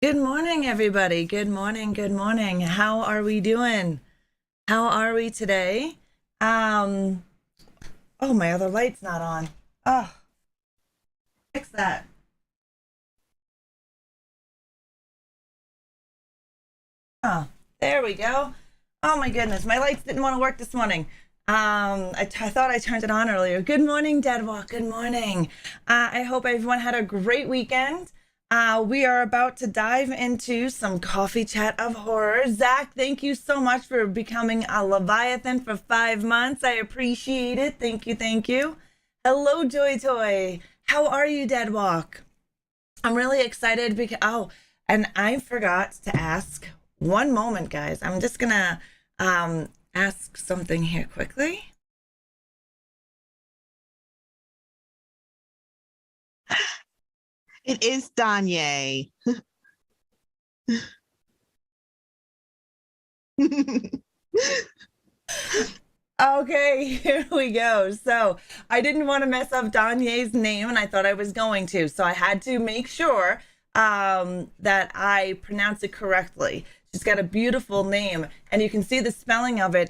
Good morning, everybody. Good morning. Good morning. How are we doing? How are we today? Um, oh, my other light's not on. Oh, fix that. Oh, there we go. Oh my goodness, my lights didn't want to work this morning. I thought I turned it on earlier. Good morning, Deadwalk. Good morning. I hope everyone had a great weekend. We are about to dive into some coffee chat of horror. Zach, thank you so much for becoming a Leviathan for 5 months. I appreciate it. Thank you. Thank you. Hello, Joy Toy. How are you, Deadwalk? I'm really excited because, oh, and I forgot to ask one moment, guys. I'm just gonna ask something here quickly. It is Donyae. Okay, here we go. So I didn't want to mess up Donyae's name, and I thought I was going to. So I had to make sure that I pronounce it correctly. She's got a beautiful name, and you can see the spelling of it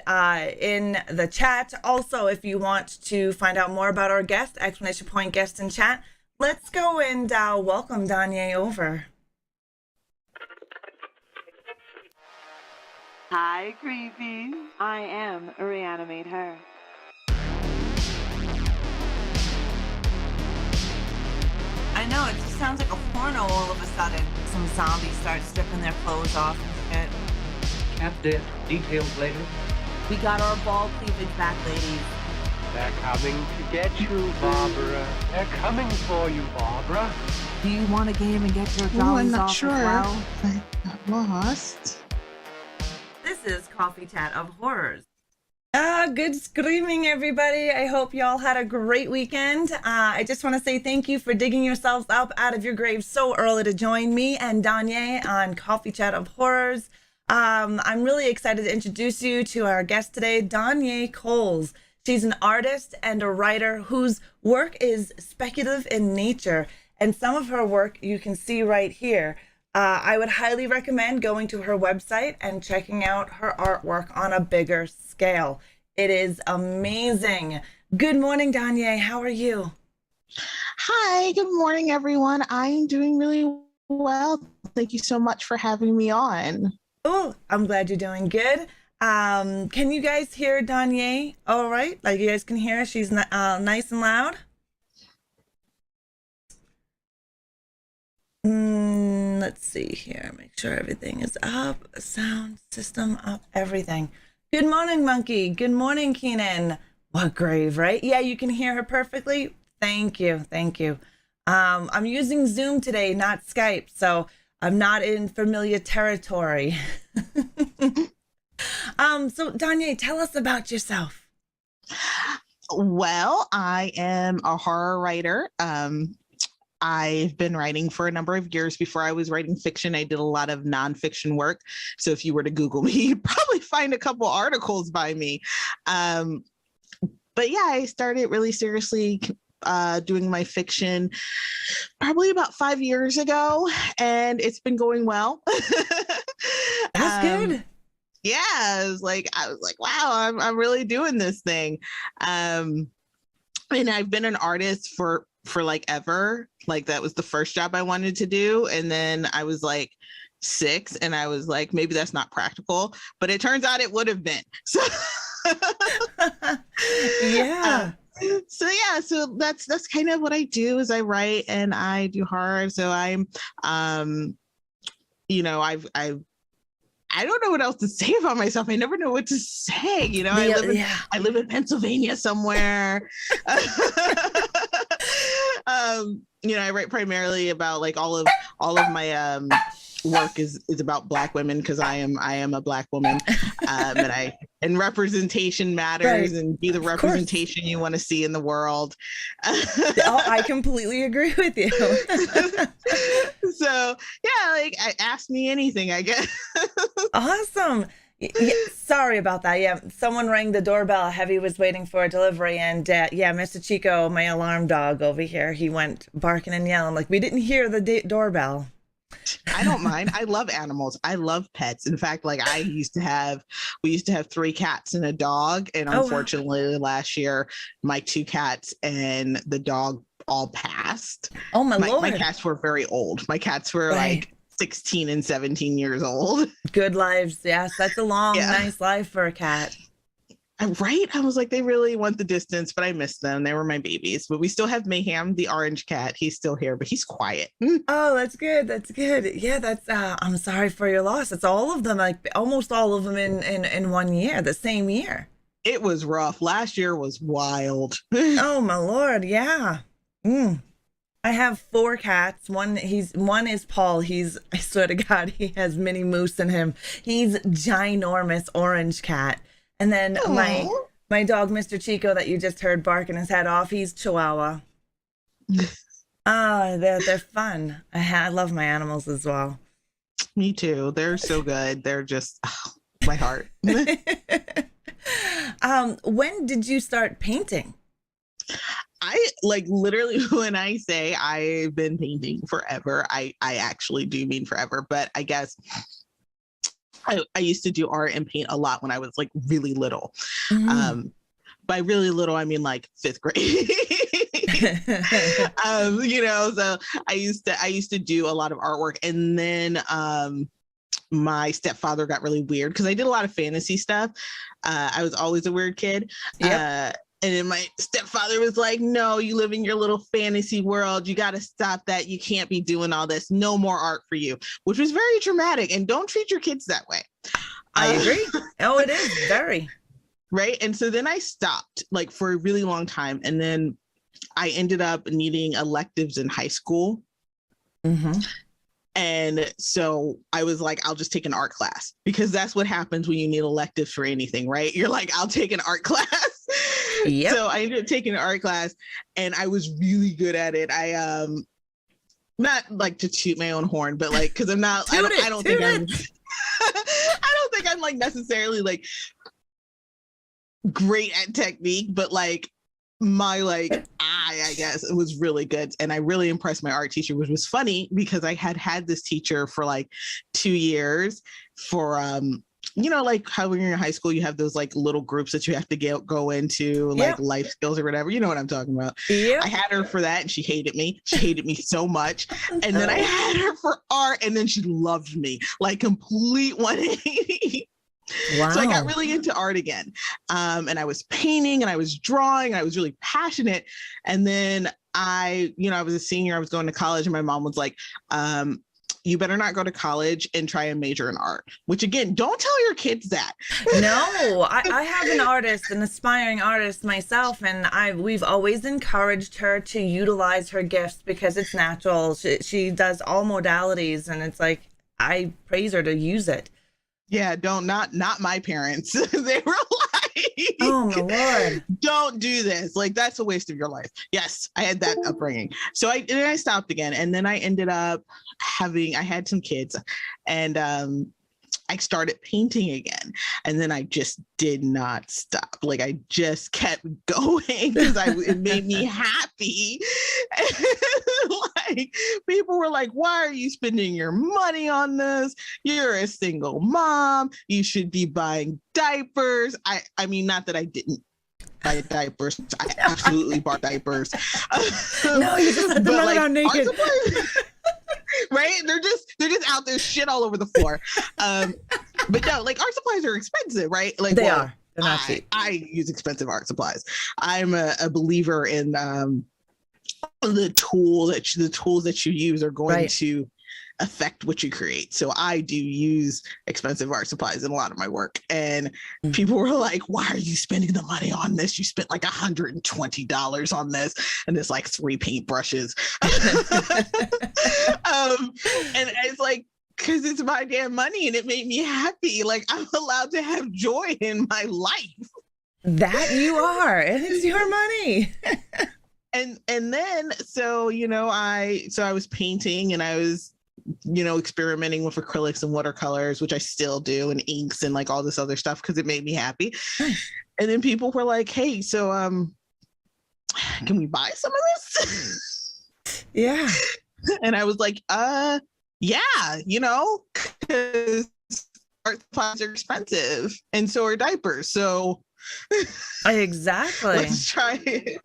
in the chat. Also, if you want to find out more about our guest, exclamation point guest in chat, let's go and welcome Donyae over. Hi, creepies. I am ReAnimateHer. I know, it just sounds like a porno all of a sudden. Some zombies start stripping their clothes off and shit. Captain, details later. We got our ball cleavage back, ladies. They're coming to get you, Barbara. They're coming for you, Barbara. Do you want a game and get your Oh, jollies I'm not off sure. as well? I got lost. This is Coffee Chat of Horrors. Good screaming, everybody. I hope y'all had a great weekend. I just want to say thank you for digging yourselves up out of your graves so early to join me and Donyae on Coffee Chat of Horrors. I'm really excited to introduce you to our guest today, Donyae Coles. She's an artist and a writer whose work is speculative in nature, and some of her work you can see right here. I would highly recommend going to her website and checking out her artwork on a bigger scale. It is amazing. Good morning, Donyae. How are you? Hi, good morning, everyone. I'm doing really well. Thank you so much for having me on. Oh, I'm glad you're doing good. Can you guys hear Donyae all right? Like you guys can hear her? She's nice and loud? Let's see here. Make sure everything is up. Sound system up. Everything. Good morning, Monkey. Good morning, Keenan. What grave, right? Yeah, you can hear her perfectly. Thank you. Thank you. I'm using Zoom today, not Skype, so I'm not in familiar territory. So Donyae, tell us about yourself. Well, I am a horror writer. I've been writing for a number of years. Before I was writing fiction, I did a lot of nonfiction work. So if you were to Google me, you'd probably find a couple articles by me. But yeah, I started really seriously doing my fiction probably about 5 years ago, and it's been going well. That's good. Yeah, I was like, wow, I'm really doing this thing. And I've been an artist for like ever. Like that was the first job I wanted to do, and then I was like 6, and I was like, maybe that's not practical, but it turns out it would have been. So Yeah. So that's kind of what I do is I write and I do horror. So I'm I don't know what else to say about myself. I never know what to say. I live in Pennsylvania somewhere. I write primarily about like all of my work is about Black women because I am a Black woman, and representation matters, right. And be the representation you want to see in the world. I completely agree with you. So yeah, like ask me anything, I guess. Awesome. Yeah, sorry about that. Yeah, someone rang the doorbell. Heavy was waiting for a delivery, and Mr. Chico, my alarm dog over here, he went barking and yelling like we didn't hear the doorbell. I don't mind. I love animals. I love pets. In fact, like we used to have 3 cats and a dog. And Oh, wow. unfortunately, last year, my 2 cats and the dog all passed. Oh, my Lord. My cats were very old. My cats were Right. like 16 and 17 years old. Good lives. Yes, that's a long, nice life for a cat. Right? I was like, they really want the distance, but I miss them. They were my babies. But we still have Mayhem, the orange cat. He's still here, but he's quiet. Oh, that's good. That's good. Yeah, that's I'm sorry for your loss. It's all of them, like almost all of them in 1 year, the same year. It was rough. Last year was wild. Oh my Lord, yeah. I have 4 cats. One is Paul. I swear to God, he has mini moose in him. He's ginormous orange cat. And then my dog, Mr. Chico, that you just heard barking his head off, he's Chihuahua. They're fun. I love my animals as well. Me too. They're so good. They're just my heart. When did you start painting? I like literally when I say I've been painting forever, I actually do mean forever, but I guess I used to do art and paint a lot when I was like really little. By really little, I mean like 5th grade. So I used to do a lot of artwork, and then my stepfather got really weird because I did a lot of fantasy stuff. I was always a weird kid. Yep. And then my stepfather was like, no, you live in your little fantasy world. You got to stop that. You can't be doing all this. No more art for you, which was very dramatic. And don't treat your kids that way. I agree. Oh, it is very. Right. And so then I stopped like for a really long time. And then I ended up needing electives in high school. And so I was like, I'll just take an art class, because that's what happens when you need electives for anything, right? You're like, I'll take an art class. Yep. So I ended up taking an art class, and I was really good at it. I not like to toot my own horn, but like, because I'm not, I don't think I'm like necessarily like great at technique, but like my I guess it was really good, and I really impressed my art teacher, which was funny because I had this teacher for like 2 years for like how when you're in high school you have those like little groups that you have to go into, like life skills or whatever, you know what I'm talking about. I had her for that, and she hated me so much. And then I had her for art, and then she loved me, like complete 180. Wow. So I got really into art again. And I was painting and I was drawing and I was really passionate. And then I was a senior, I was going to college, and my mom was like, you better not go to college and try and major in art, which again, don't tell your kids that. No, I have an aspiring artist myself, and we've always encouraged her to utilize her gifts because it's natural. She does all modalities, and it's like, I praise her to use it. Yeah, not my parents. They were like, oh my Lord, don't do this. Like, that's a waste of your life. Yes, I had that upbringing. So I stopped again. And then I ended up I had some kids, and I started painting again. And then I just did not stop. Like, I just kept going because it made me happy. Like, people were like, why are you spending your money on this? You're a single mom. You should be buying diapers. I mean, not that I didn't buy diapers. I absolutely bought diapers. No, you just had to run around naked. Right? They're just out there shit all over the floor. But no, like, art supplies are expensive, right? Like, they are. They're not cheap. I use expensive art supplies. I'm a believer in the tools that you use are going to affect what you create. So I do use expensive art supplies in a lot of my work. And people were like, why are you spending the money on this? You spent like $120 on this, and it's like 3 paintbrushes. And it's like, because it's my damn money and it made me happy. Like, I'm allowed to have joy in my life. That you are. It's your money. And then, so, I was painting, and I was, experimenting with acrylics and watercolors, which I still do, and inks and like all this other stuff, because it made me happy. And then people were like, hey, so can we buy some of this? Yeah. And I was like, Yeah, because art supplies are expensive and so are diapers. So Exactly. let's try it.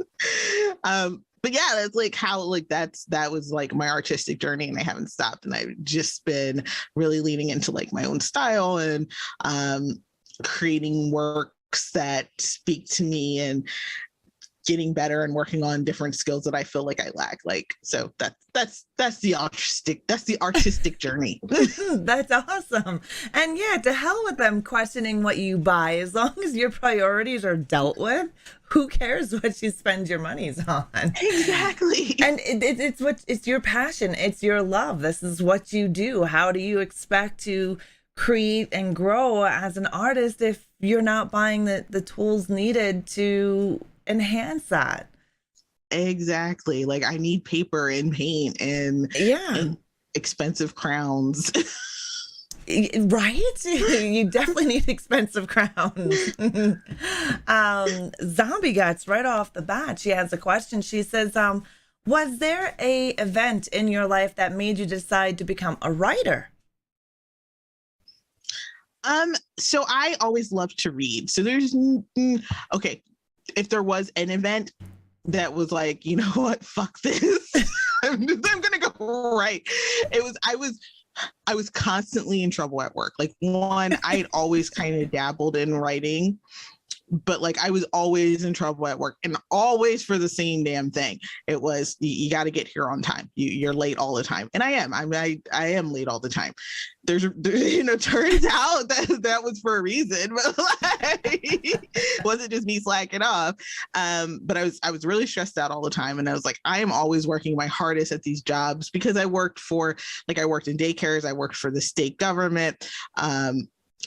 But yeah, that's like how that was like my artistic journey, and I haven't stopped. And I've just been really leaning into like my own style and creating works that speak to me and getting better and working on different skills that I feel like I lack. Like, so that's the artistic journey. That's awesome. And yeah, to hell with them questioning what you buy. As long as your priorities are dealt with, who cares what you spend your monies on? Exactly. And it's your passion. It's your love. This is what you do. How do you expect to create and grow as an artist if you're not buying the tools needed to enhance that? Exactly. Like, I need paper and paint and expensive crowns. Right? You definitely need expensive crowns. Zombie Guts, right off the bat, she has a question. She says, was there a event in your life that made you decide to become a writer? So I always loved to read. So there's okay, if there was an event that was like, you know what, fuck this. I'm gonna go right. I was constantly in trouble at work. Like, one, I'd always kind of dabbled in writing, but like I was always in trouble at work, and always for the same damn thing. It was, you got to get here on time. You're late all the time, and I am. I am late all the time. There's turns out that was for a reason, but like, wasn't just me slacking off. But I was really stressed out all the time, and I was like, I am always working my hardest at these jobs, because I worked in daycares, I worked for the state government.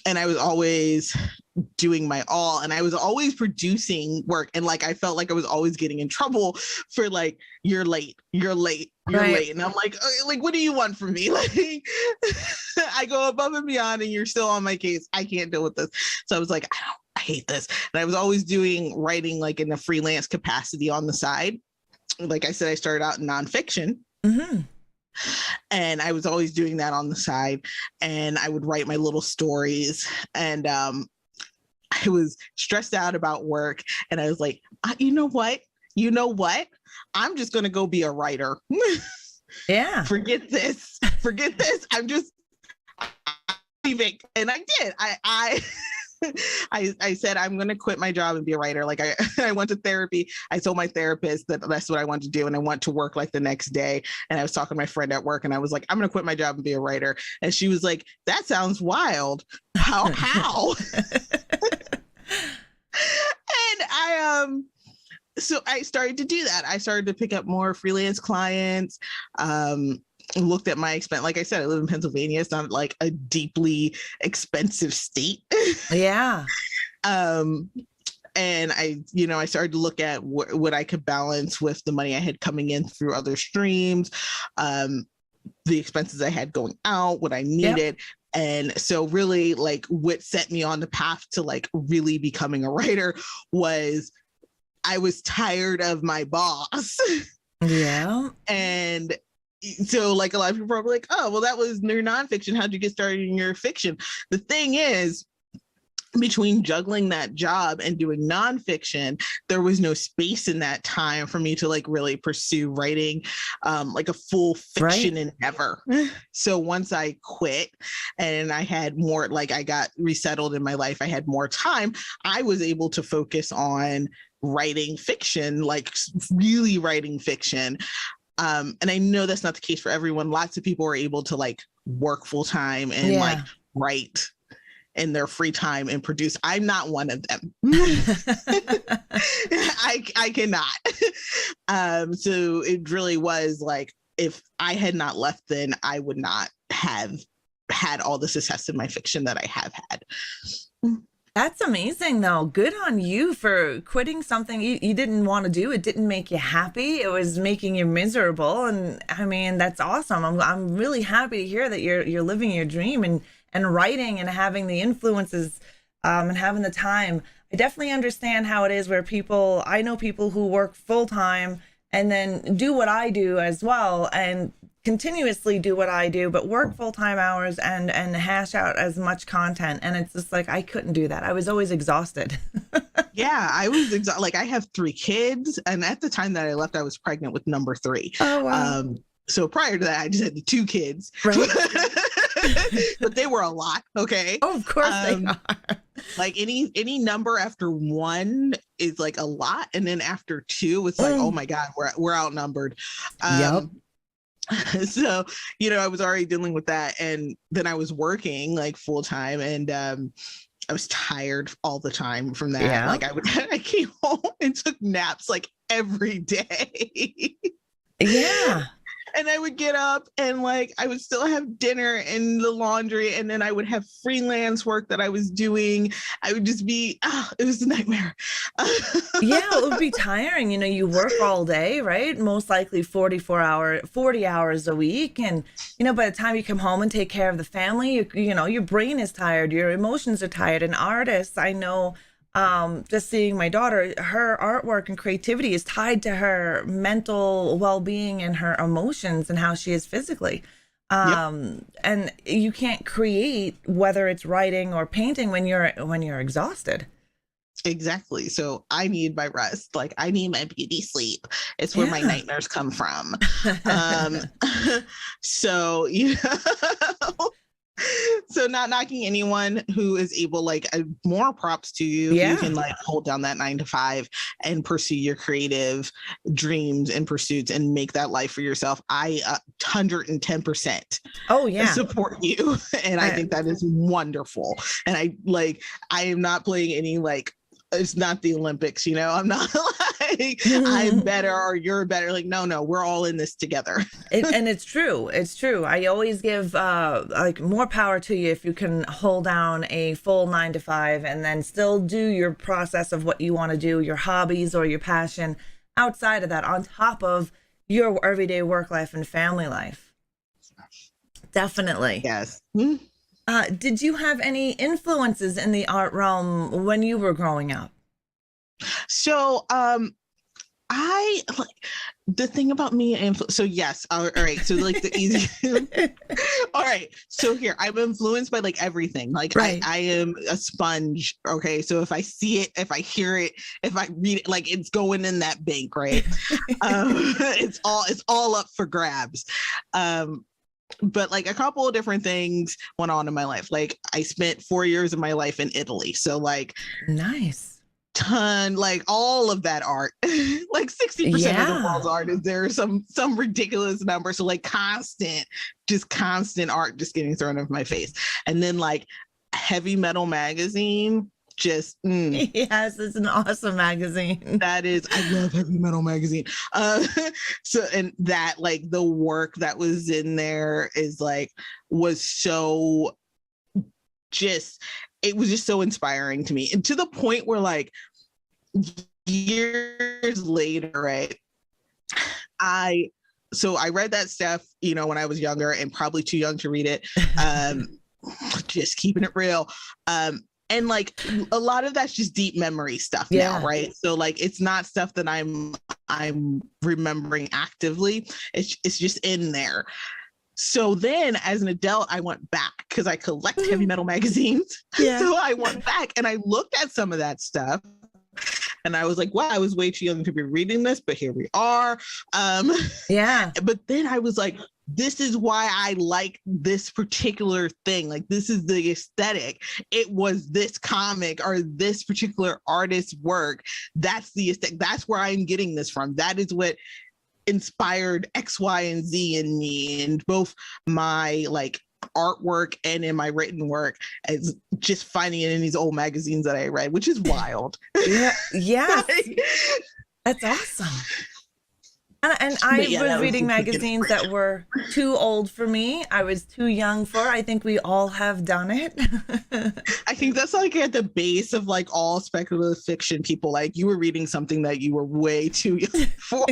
And I was always doing my all, and I was always producing work. And like, I felt like I was always getting in trouble for like, you're late. Right. And I'm like, what do you want from me? Like, I go above and beyond, and you're still on my case. I can't deal with this. So I was like, I hate this. And I was always doing writing like in a freelance capacity on the side. Like I said, I started out in nonfiction. Mm-hmm. And I was always doing that on the side, and I would write my little stories. And I was stressed out about work, and I was like, you know what? I'm just going to go be a writer. Yeah. Forget this. I'm leaving. And I did. I said, I'm going to quit my job and be a writer. Like, I went to therapy. I told my therapist that that's what I want to do. And I went to work like the next day. And I was talking to my friend at work, and I was like, I'm going to quit my job and be a writer. And she was like, that sounds wild. How? And so I started to do that. I started to pick up more freelance clients, looked at my expense. Like I said, I live in Pennsylvania. It's not like a deeply expensive state. Yeah. And I started to look at what I could balance with the money I had coming in through other streams, the expenses I had going out, what I needed. Yep. And so really, like, what set me on the path to like really becoming a writer was I was tired of my boss. Yeah. And so like a lot of people are like, oh, well, that was your nonfiction. How'd you get started in your fiction? The thing is, between juggling that job and doing nonfiction, there was no space in that time for me to like really pursue writing like a full fiction endeavor. So once I quit and I had more, like I got resettled in my life, I had more time, I was able to focus on writing fiction, like really writing fiction. And I know that's not the case for everyone. Lots of people are able to like work full time and like write in their free time and produce. I'm not one of them. I cannot. So it really was like, if I had not left then, I would not have had all the success in my fiction that I have had. That's amazing, though. Good on you for quitting something you didn't want to do. It didn't make you happy. It was making you miserable. And I mean, that's awesome. I'm really happy to hear that you're living your dream and writing and having the influences and having the time. I definitely understand how it is where I know people who work full time and then do what I do as well. And continuously do what I do, but work full-time hours and hash out as much content. And it's just like, I couldn't do that. I was always exhausted. Yeah, I was like, I have 3 kids. And at the time that I left, I was pregnant with number 3. Oh, wow. So prior to that, I just had the 2 kids. Right. But they were a lot. Okay. Oh, of course they are. Like any number after 1 is like a lot. And then after 2, it's like, oh my God, we're outnumbered. Yep. So, I was already dealing with that. And then I was working like full time, and I was tired all the time from that. Yeah. Like I came home and took naps like every day. Yeah. And I would get up and like I would still have dinner and the laundry, and then I would have freelance work that I was doing. I would just be it was a nightmare. Yeah, it would be tiring. You work all day, right? Most likely 40 hours a week. And, by the time you come home and take care of the family, your brain is tired, your emotions are tired. And artists, I know, just seeing my daughter, her artwork and creativity is tied to her mental well-being and her emotions and how she is physically. And you can't create, whether it's writing or painting, when you're exhausted. Exactly. So I need my rest. Like I need my beauty sleep. It's where my nightmares come from. So, so not knocking anyone who is able, like more props to you. Yeah. You can like hold down that 9 to 5 and pursue your creative dreams and pursuits and make that life for yourself. I 110% support you. And I think that is wonderful. And I am not playing any it's not the Olympics, I'm not like I'm better or you're better. Like, no, we're all in this together. And it's true. It's true. I always give more power to you if you can hold down a full 9 to 5 and then still do your process of what you want to do, your hobbies or your passion outside of that, on top of your everyday work life and family life. Definitely. Yes. Did you have any influences in the art realm when you were growing up? So, I like the thing about me. So yes. All right. So like the easy. All right. So here I'm influenced by like everything. Like right. I am a sponge. Okay. So if I see it, if I hear it, if I read it, like it's going in that bank, right? It's all up for grabs. But like a couple of different things went on in my life. Like I spent 4 years of my life in Italy. So like nice. Ton, like all of that art, like 60% of the world's art is there, some ridiculous number. So like constant art just getting thrown in my face. And then like Heavy Metal magazine, just yes, it's an awesome magazine. That is, I love Heavy Metal magazine. So and that like the work that was in there was so just, it was just so inspiring to me, and to the point where like years later, right, I read that stuff when I was younger and probably too young to read it, just keeping it real, and like a lot of that's just deep memory stuff now, right? So like it's not stuff that I'm remembering actively, it's just in there. So then as an adult, I went back because I collect heavy metal magazines. Yeah. So I went back and I looked at some of that stuff and I was like, wow, I was way too young to be reading this, but here we are. But then I was like, this is why I like this particular thing. Like, this is the aesthetic. It was this comic or this particular artist's work. That's the aesthetic. That's where I'm getting this from. That is what inspired X, Y, and Z in me, and both my like artwork and in my written work, as just finding it in these old magazines that I read, which is wild. Yeah. That's awesome. And I was reading magazines that were too old for me. I was too young for. I think we all have done it. I think that's like at the base of like all speculative fiction people. Like you were reading something that you were way too young for.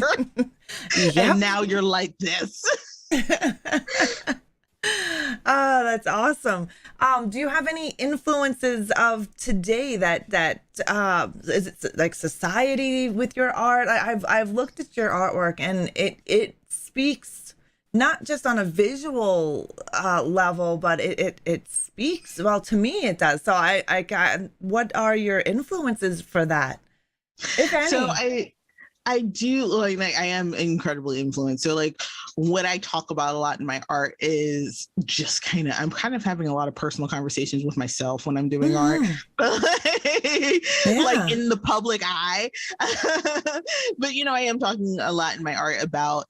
And now you're like this. Oh, that's awesome. Do you have any influences of today that is it like society with your art? I've looked at your artwork and it speaks not just on a visual level, but it speaks. Well, to me, it does. So I got, what are your influences for that, if any? So I do like I am incredibly influenced. So like what I talk about a lot in my art is just I'm kind of having a lot of personal conversations with myself when I'm doing art. Like in the public eye. But I am talking a lot in my art about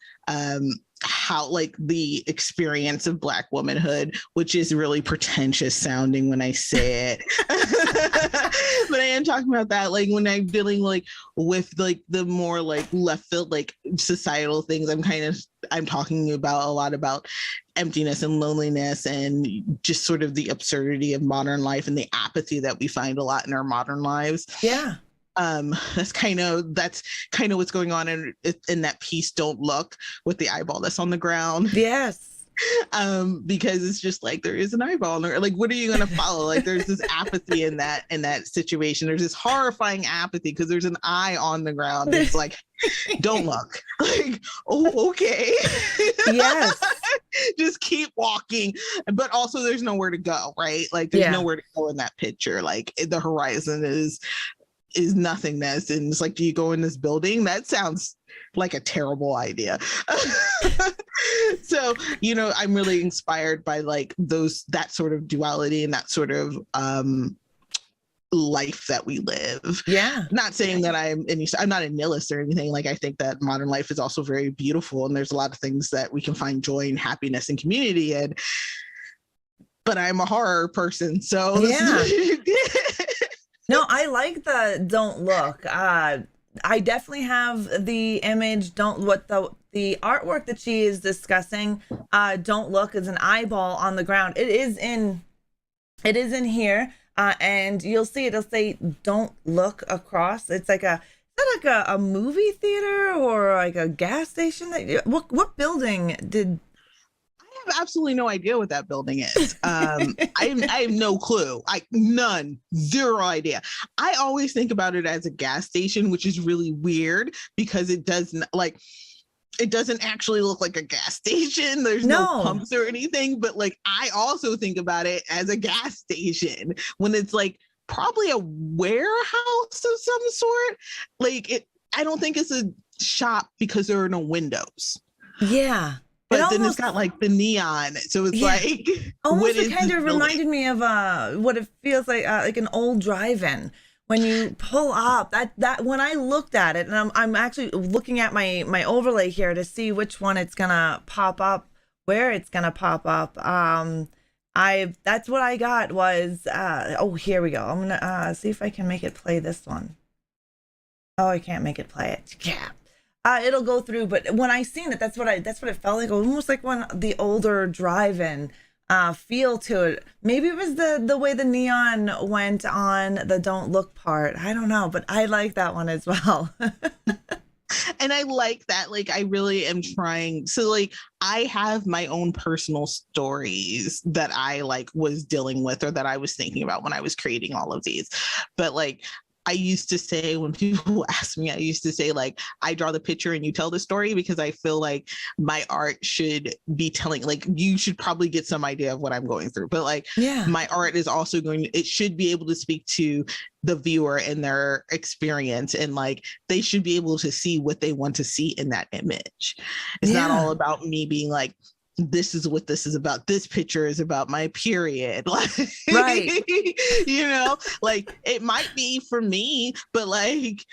how like the experience of Black womanhood, which is really pretentious sounding when I say it. But I am talking about that like when I'm dealing like with like the more like left field like societal things. I'm talking about a lot about emptiness and loneliness and just sort of the absurdity of modern life and the apathy that we find a lot in our modern lives. Yeah. That's kind of what's going on in that piece, Don't Look, with the eyeball that's on the ground. Yes. Because it's just like there is an eyeball there. Like, what are you going to follow? Like, there's this apathy in that situation. There's this horrifying apathy because there's an eye on the ground. It's like, don't look. Like, oh, okay. Yes. Just keep walking. But also, there's nowhere to go, right? Like, there's nowhere to go in that picture. Like, the horizon is nothingness, and it's like, do you go in this building? That sounds like a terrible idea. So I'm really inspired by like that sort of duality and that sort of life that we live. Yeah. Not saying that I'm not a nihilist or anything. Like, I think that modern life is also very beautiful, and there's a lot of things that we can find joy and happiness and community in. But I'm a horror person, so yeah. No, I like the Don't Look. I definitely have the image. The artwork that she is discussing. Don't Look is an eyeball on the ground. It is in here, and you'll see it'll say "Don't Look" across. It's like a movie theater or like a gas station. What building did? I have absolutely no idea what that building is. I have no clue. Zero idea. I always think about it as a gas station, which is really weird because it doesn't actually look like a gas station. There's no pumps or anything, but like I also think about it as a gas station when it's like probably a warehouse of some sort. Like I don't think it's a shop because there are no windows. Yeah. But then it's got like the neon, so it's like almost it kind of reminded me of what it feels like an old drive-in when you pull up. That when I looked at it, and I'm actually looking at my overlay here to see which one it's gonna pop up, where it's gonna pop up. That's what I got was here we go. I'm gonna see if I can make it play this one. Oh, I can't make it play it. Yeah. It'll go through, but when I seen it, that's what it felt like, almost like the older drive-in feel to it. Maybe it was the way the neon went on the Don't Look part. I don't know, but I like that one as well. And I like that. Like, I really am trying. So like, I have my own personal stories that I like was dealing with or that I was thinking about when I was creating all of these. But like, I used to say, when people ask me, I used to say, like, I draw the picture and you tell the story, because I feel like my art should be telling, like, you should probably get some idea of what I'm going through. But like, my art is also it should be able to speak to the viewer and their experience. And like, they should be able to see what they want to see in that image. It's not all about me being like, this is what this is about. This picture is about my period. Like, right. Like it might be for me, but like,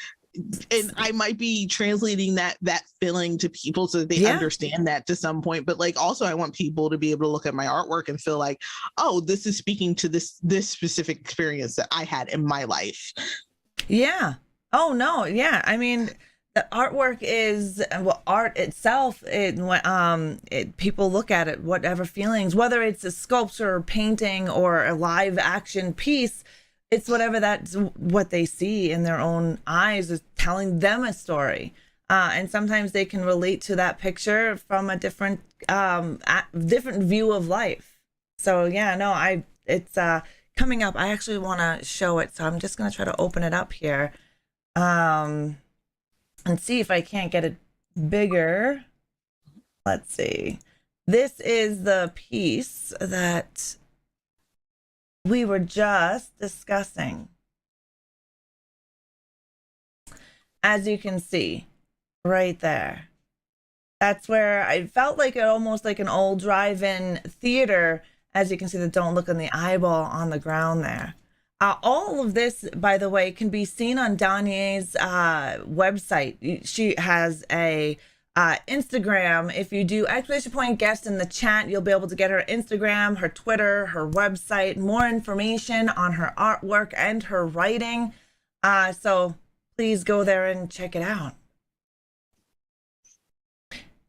and I might be translating that feeling to people so that they understand that to some point. But like, also I want people to be able to look at my artwork and feel like, oh, this is speaking to this specific experience that I had in my life. Yeah. Oh no. Yeah. I mean, the artwork is, well, art itself, people look at it, whatever feelings, whether it's a sculpture or painting or a live action piece, it's that's what they see in their own eyes is telling them a story. And sometimes they can relate to that picture from a different view of life. So it's coming up. I actually want to show it. So I'm just going to try to open it up here. And see if I can't get it bigger. Let's see. This is the piece that we were just discussing. As you can see, right there. That's where I felt like almost like an old drive-in theater. As you can see, the "Don't Look in the Eyeball" on the ground there. All of this, by the way, can be seen on Donyae's website. She has a Instagram. If you do exclamation point guest in the chat, you'll be able to get her Instagram, her Twitter, her website, more information on her artwork and her writing. So please go there and check it out.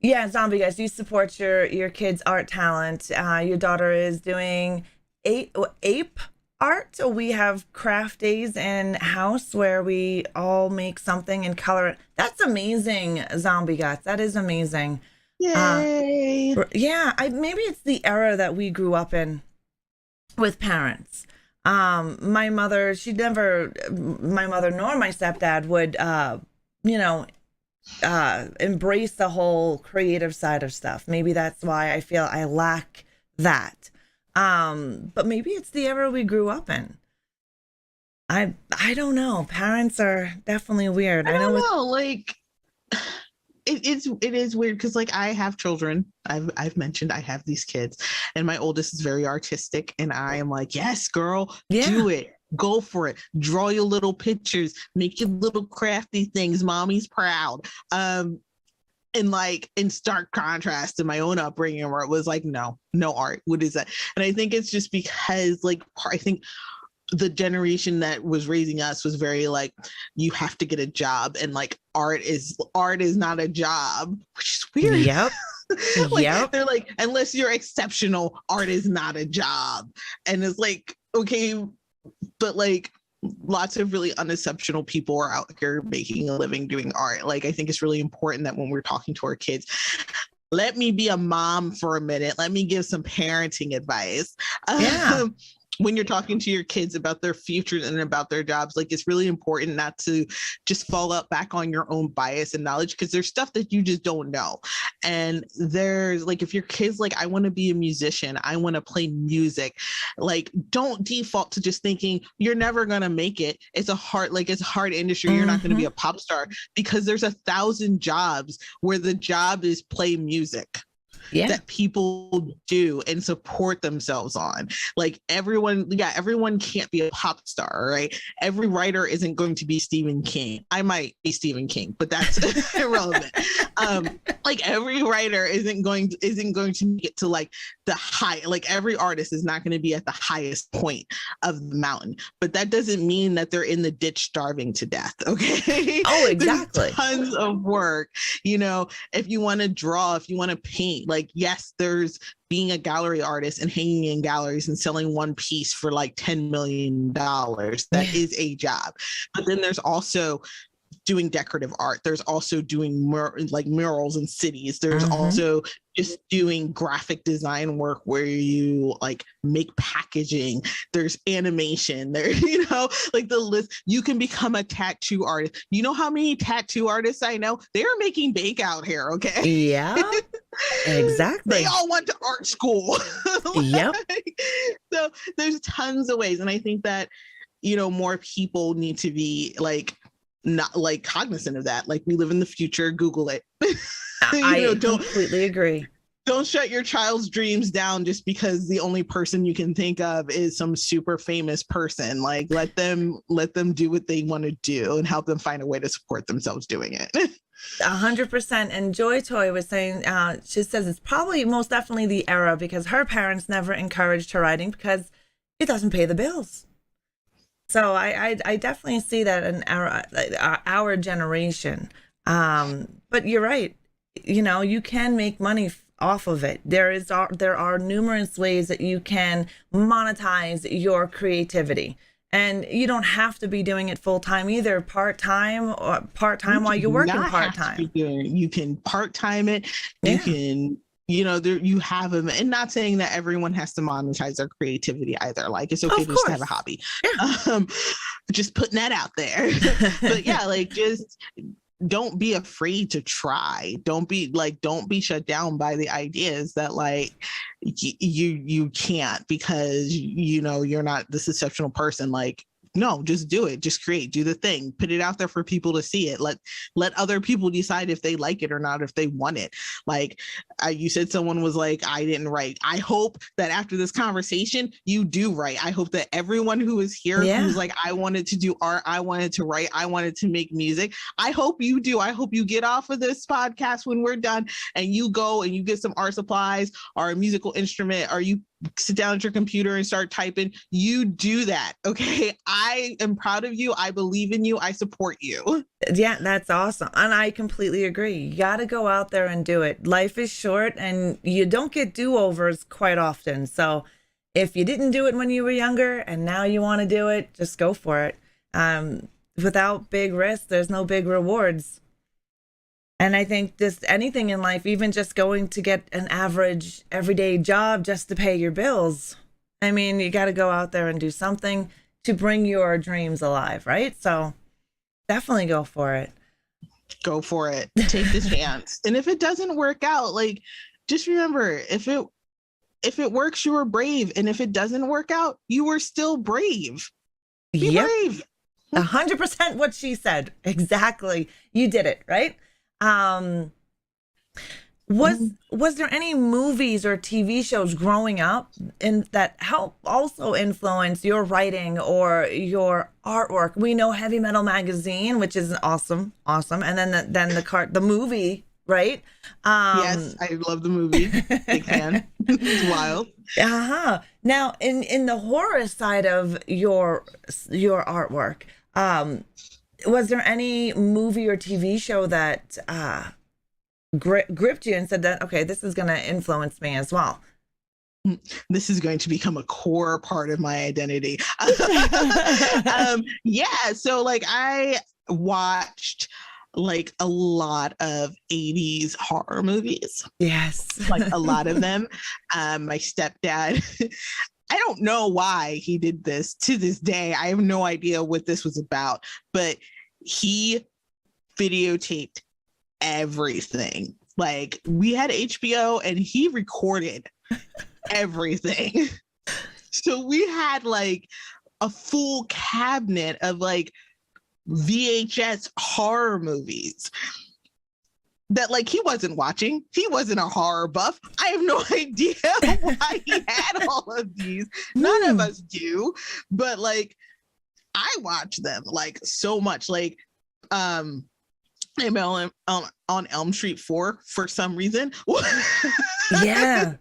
Yeah, Zombie Guys, you support your kids' art talent. Your daughter is doing ape art. We have craft days in house where we all make something and color it. That's amazing, Zombie Guys. That is amazing. Yay! Yeah, maybe it's the era that we grew up in with parents. My mother nor my stepdad would, embrace the whole creative side of stuff. Maybe that's why I feel I lack that. But maybe it's the era we grew up in. I don't know. Parents are definitely weird. I don't know. Like, it is weird because, like, I have children. I've mentioned I have these kids, and my oldest is very artistic, and I am like, yes, girl, do it. Go for it. Draw your little pictures. Make your little crafty things. Mommy's proud. And like, in stark contrast to my own upbringing, where it was like, no art. What is that? And I think it's just because, like, I think the generation that was raising us was very like, you have to get a job, and like art is not a job, which is weird. Yep. Like, they're like, unless you're exceptional, art is not a job. And it's like, okay, but like, lots of really unexceptional people are out here making a living doing art. Like, I think it's really important that when we're talking to our kids, let me be a mom for a minute. Let me give some parenting advice. When you're talking to your kids about their futures and about their jobs, like, it's really important not to just fall up back on your own bias and knowledge, because there's stuff that you just don't know. And there's like, if your kids like, I want to be a musician, I want to play music, like, don't default to just thinking you're never going to make it. It's a hard industry. You're not going to be a pop star, because there's 1,000 jobs where the job is play music. That people do and support themselves on. Like, everyone can't be a pop star, right? Every writer isn't going to be Stephen King. I might be Stephen King, but that's irrelevant. Like, every writer isn't going to get to like the high, like, every artist is not going to be at the highest point of the mountain, but that doesn't mean that they're in the ditch starving to death. Okay. Oh, exactly. There's tons of work, if you want to draw, if you want to paint, like, yes, there's being a gallery artist and hanging in galleries and selling one piece for like $10 million. That is a job. But then there's also doing decorative art. There's also doing murals in cities. There's also just doing graphic design work where you like make packaging. There's animation there, like the list. You can become a tattoo artist. You know how many tattoo artists I know? They're making bank out here. Okay. Yeah, exactly. They all went to art school. Yep. So there's tons of ways. And I think that, more people need to be like, not like cognizant of that. Like, we live in the future. Google it. I completely agree. Don't shut your child's dreams down just because the only person you can think of is some super famous person. Like, let them do what they want to do and help them find a way to support themselves doing it. 100%. And Joy Toy was saying, she says it's probably most definitely the era, because her parents never encouraged her writing because it doesn't pay the bills. So I definitely see that in our generation. But you're right. You can make money off of it. There are numerous ways that you can monetize your creativity. And you don't have to be doing it full time either, part-time while you're working part-time. You can part-time it. You can, you have them, and not saying that everyone has to monetize their creativity either. Like, it's okay just to have a hobby. Yeah. Just putting that out there. But yeah, like, just don't be afraid to try. Don't be shut down by the ideas that like you can't because you're not this exceptional person. Like, no, just do it. Just create, do the thing, put it out there for people to see it. Let other people decide if they like it or not, if they want it. Like you said, someone was like, I didn't write. I hope that after this conversation, you do write. I hope that everyone who is here, who's like, I wanted to do art, I wanted to write, I wanted to make music. I hope you do. I hope you get off of this podcast when we're done and you go and you get some art supplies or a musical instrument, or you sit down at your computer and start typing. You do that. Okay. I am proud of you. I believe in you. I support you. Yeah, that's awesome. And I completely agree. You got to go out there and do it. Life is short and you don't get do-overs quite often. So if you didn't do it when you were younger and now you want to do it, just go for it. Without big risks, there's no big rewards. And I think just anything in life, even just going to get an average everyday job just to pay your bills. I mean, you got to go out there and do something to bring your dreams alive, right? So definitely go for it. Go for it. Take the chance. And if it doesn't work out, like, just remember, if it works, you were brave. And if it doesn't work out, you were still brave. Be brave. 100% what she said. Exactly. You did it, right? Was there any movies or TV shows growing up that help also influence your writing or your artwork? We know Heavy Metal Magazine, which is awesome, and then the movie, right? Yes, I love the movie. Big fan. It's wild. Now, in the horror side of your artwork, was there any movie or TV show that gripped you and said that, okay, this is going to influence me as well? This is going to become a core part of my identity. So like I watched like a lot of 80s horror movies. Yes. Like a lot of them. My stepdad, I don't know why he did this to this day. I have no idea what this was about, but he videotaped everything. Like we had HBO and he recorded everything. So we had like a full cabinet of like VHS horror movies that like he wasn't watching. He wasn't a horror buff. I have no idea why he had all of these. None of us do, but like I watch them like so much. Like I'm on Elm Street 4 for some reason. Yeah.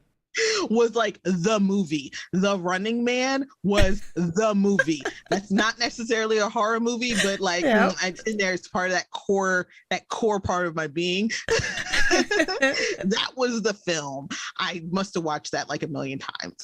Was like the movie. The Running Man was the movie. That's not necessarily a horror movie, but like there's part of that core part of my being. That was the film. I must have watched that like a million times.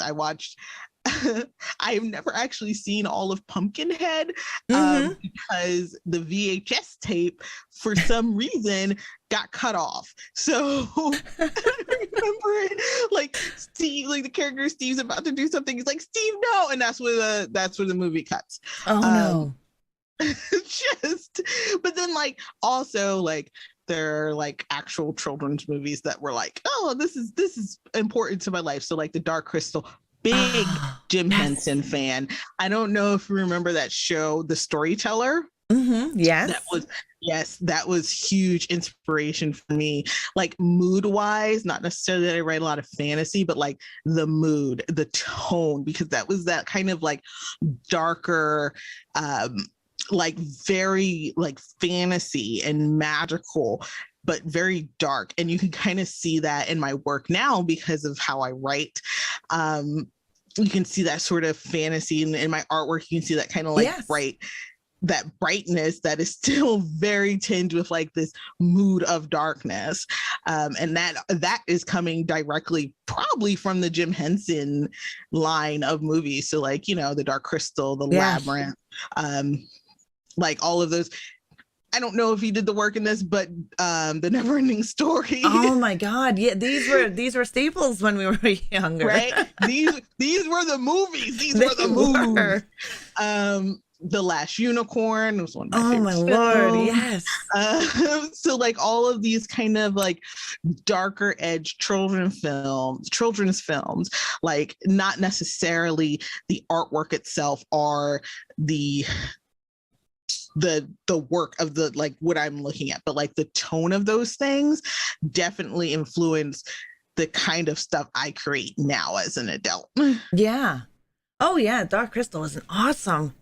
I've never actually seen all of Pumpkinhead because the VHS tape for some reason got cut off. So I remember it, like Steve, like the character Steve's about to do something. He's like, Steve, no, and that's where the movie cuts. Oh no. But then like also like there are like actual children's movies that were like, oh, this is important to my life. So like The Dark Crystal. Big Jim Henson fan. I don't know if you remember that show, The Storyteller. Yes. That was huge inspiration for me. Like mood wise, not necessarily that I write a lot of fantasy, but like the mood, the tone, because that was that kind of like darker, like very like fantasy and magical, but very dark. And you can kind of see that in my work now because of how I write. You can see that sort of fantasy in my artwork. You can see that kind of like that brightness that is still very tinged with like this mood of darkness. And that is coming directly probably from the Jim Henson line of movies. So like, The Dark Crystal, The Labyrinth, like all of those. I don't know if he did the work in this, but The Neverending Story. Oh my God. Yeah, these were staples when we were younger. Right? These were the movies. These were the movies. The Last Unicorn was one of my Oh favorite my Lord, films. yes. So like all of these kind of like darker edge children's films, like not necessarily the artwork itself or the work of the like what I'm looking at, but like the tone of those things definitely influence the kind of stuff I create now as an adult. Yeah. Oh yeah, Dark Crystal was an awesome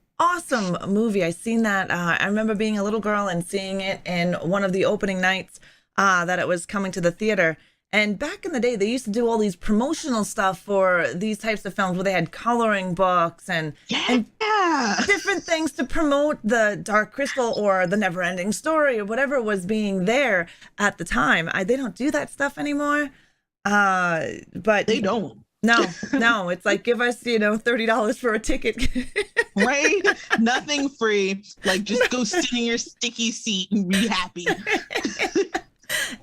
movie. I seen that. I remember being a little girl and seeing it in one of the opening nights that it was coming to the theater. And back in the day, they used to do all these promotional stuff for these types of films where they had coloring books and different things to promote the Dark Crystal or the Never-Ending Story or whatever was being there at the time. They don't do that stuff anymore. But they don't. No, it's like, give us, $30 for a ticket. Right? Nothing free. Like, just go sit in your sticky seat and be happy.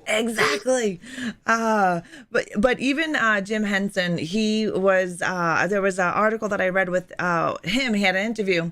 Exactly. But even Jim Henson, he was, there was an article that I read with him. He had an interview.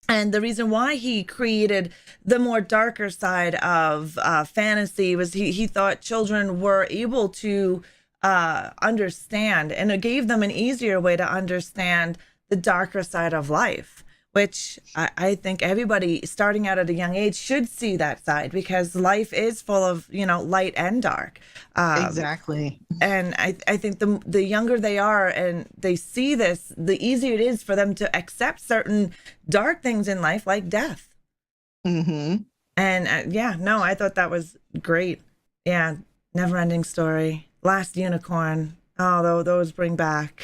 And the reason why he created the more darker side of fantasy was he thought children were able to understand, and it gave them an easier way to understand the darker side of life, which I think everybody starting out at a young age should see that side, because life is full of, light and dark. Exactly. And I think the younger they are and they see this, the easier it is for them to accept certain dark things in life, like death. Mm-hmm. And I thought that was great. Yeah. Never-Ending Story. Last Unicorn. Oh, those bring back.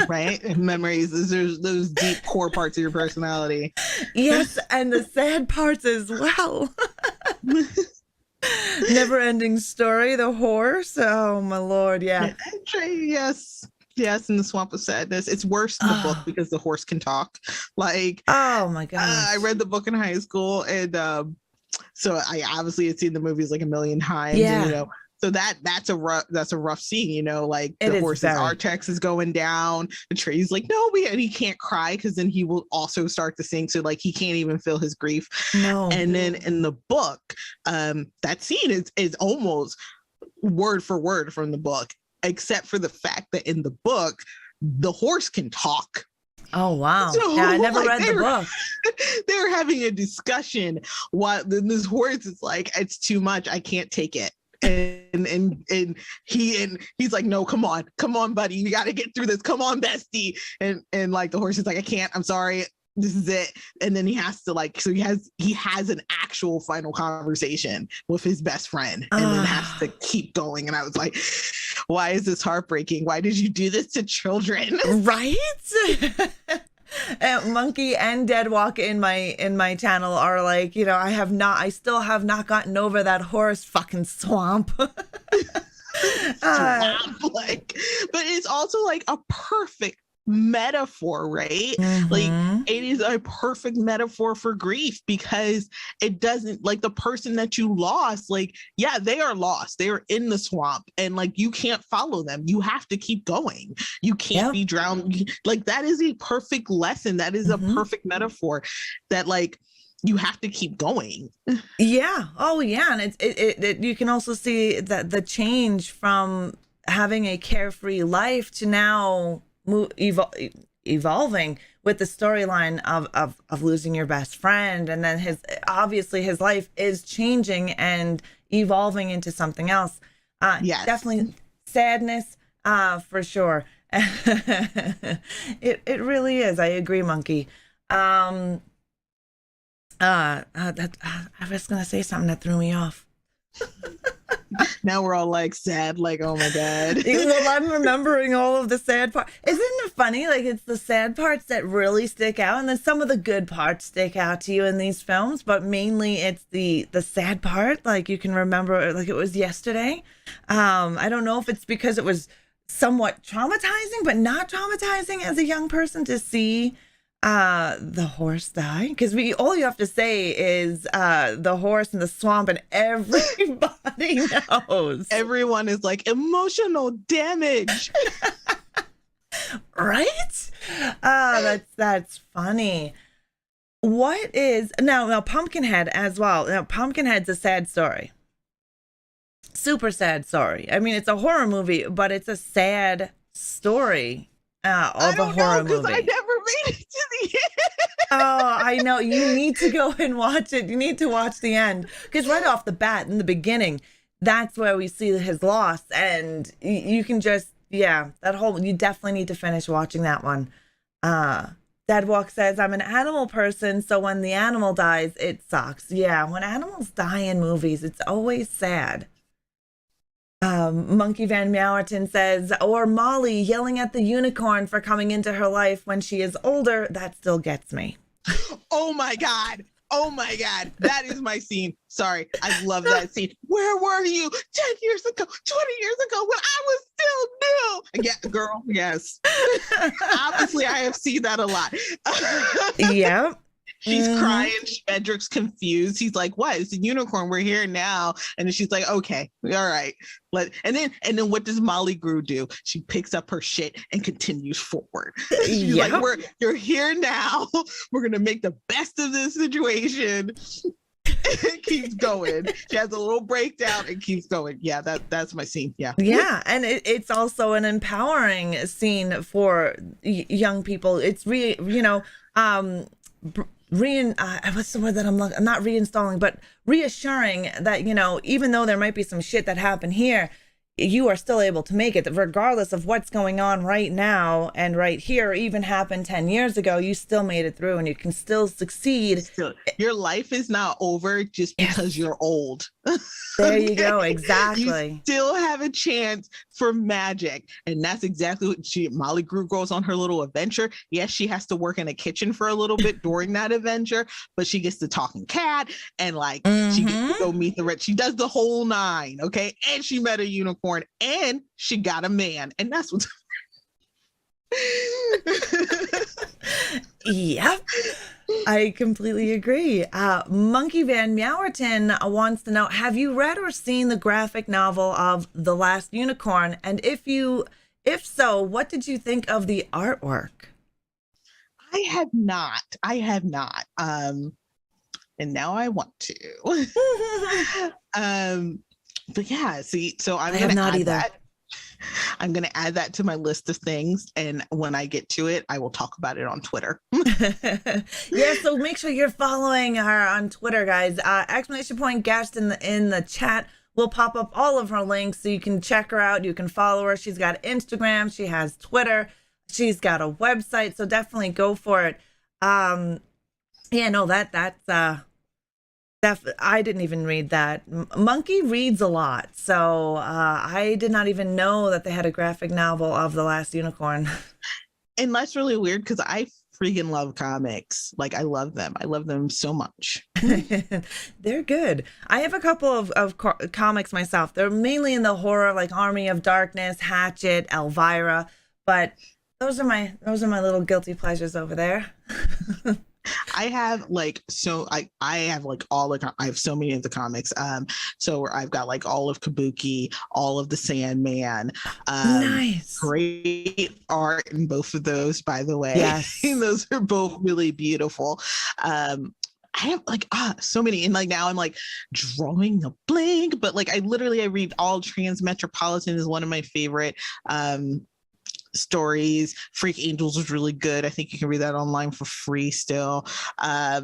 Right? Memories. Those deep core parts of your personality. Yes, and the sad parts as well. Never-Ending Story, the horse. Oh, my Lord, yeah. Yes. Yes, in the Swamp of Sadness. It's worse in the book because the horse can talk. Like, oh, my God. I read the book in high school, and so I obviously had seen the movies like a million times. Yeah. And, so that's a rough scene, like it the horse's Artex is going down. The tree's like, no, and he can't cry because then he will also start to sing. So like he can't even feel his grief. No. And then in the book, that scene is almost word for word from the book, except for the fact that in the book, the horse can talk. Oh, wow. So, yeah, I never read the book. They were having a discussion while then this horse is like, it's too much. I can't take it. And he's like, no, come on, buddy, you got to get through this. Come on, bestie. And like the horse is like, I can't. I'm sorry. This is it. And then he has to so he has an actual final conversation with his best friend, and then has to keep going. And I was like, why is this heartbreaking? Why did you do this to children? Right? Monkey and Deadwalk in my channel are like, I still have not gotten over that horse fucking swamp. Swamp, but it's also like a perfect metaphor, right? Mm-hmm. Like it is a perfect metaphor for grief, because it doesn't, like, the person that you lost, like, yeah, they are lost, they are in the swamp, and like you can't follow them, you have to keep going, you can't be drowned. Like that is a perfect lesson, that is a perfect metaphor, that like you have to keep going. Yeah. Oh yeah. And it you can also see that the change from having a carefree life to now evolving with the storyline of losing your best friend, and then his life is changing and evolving into something else. Yes. Definitely sadness, for sure. It really is. I agree, Monkey. I was gonna say something that threw me off. Now we're all like sad, like, oh my God. Well, I'm remembering all of the sad parts. Isn't it funny? Like, it's the sad parts that really stick out, and then some of the good parts stick out to you in these films, but mainly it's the sad part. Like, you can remember like it was yesterday. I don't know if it's because it was somewhat traumatizing, but not traumatizing as a young person to see the horse die, because all you have to say is the horse in the swamp, and everybody knows. Everyone is like, emotional damage. Right? That's funny. What is now Pumpkinhead as well. Now Pumpkinhead's a sad story. Super sad story. I mean, it's a horror movie, but it's a sad story of a horror movie. I never made it to the end. Oh, I know. You need to go and watch it. You need to watch the end. Because right off the bat, in the beginning, that's where we see his loss. And you can just, yeah, you definitely need to finish watching that one. Deadwalk says, I'm an animal person, so when the animal dies, it sucks. Yeah, when animals die in movies, it's always sad. Monkey Van Meowerton says, or Molly yelling at the unicorn for coming into her life when she is older, that still gets me. Oh my God. Oh my God. That is my scene. Sorry. I love that scene. Where were you 10 years ago, 20 years ago when I was still new? Yeah, girl. Yes. Obviously, I have seen that a lot. Yeah. She's crying. Shmedrick's confused. He's like, what? It's a unicorn. We're here now. And then she's like, okay, all right. And then what does Molly Grew do? She picks up her shit and continues forward. She's like, you're here now. We're going to make the best of this situation. And keeps going. She has a little breakdown and keeps going. Yeah, that's my scene. Yeah. Yeah. And it's also an empowering scene for young people. It's what's the word that I'm not reinstalling, but reassuring that, even though there might be some shit that happened here, you are still able to make it regardless of what's going on right now and right here, even happened 10 years ago. You still made it through and you can still succeed. Your life is not over just because you're old. There you go. Exactly. You still have a chance for magic. And that's exactly what Molly Grew goes on her little adventure. Yes, she has to work in a kitchen for a little bit during that adventure, but she gets the talking cat and she gets to go meet the red. She does the whole 9. Okay. And she met a unicorn and she got a man. And that's what's Yep. I completely agree. Monkey Van Meowerton wants to know, have you read or seen the graphic novel of The Last Unicorn? And if so, what did you think of the artwork? I have not. And now I want to. But yeah, see, so I'm going to add that. I'm going to add that to my list of things. And when I get to it, I will talk about it on Twitter. Yeah, so make sure you're following her on Twitter, guys. !guest in the chat will pop up all of her links so you can check her out. You can follow her. She's got Instagram. She has Twitter. She's got a website. So definitely go for it. Yeah, no, that's I didn't even read that. Monkey reads a lot, so I did not even know that they had a graphic novel of The Last Unicorn. And that's really weird because I freaking love comics. Like, I love them. I love them so much. They're good. I have a couple of comics myself. They're mainly in the horror, like Army of Darkness, Hatchet, Elvira, but those are my little guilty pleasures over there. I have I have so many of the comics. So I've got like all of Kabuki, all of the Sandman. Nice. Great art in both of those, by the way. Yes. Those are both really beautiful. I have so many, and now I'm drawing a blank, but I read all Transmetropolitan is one of my favorite stories. Freak Angels was really good. I think you can read that online for free still. But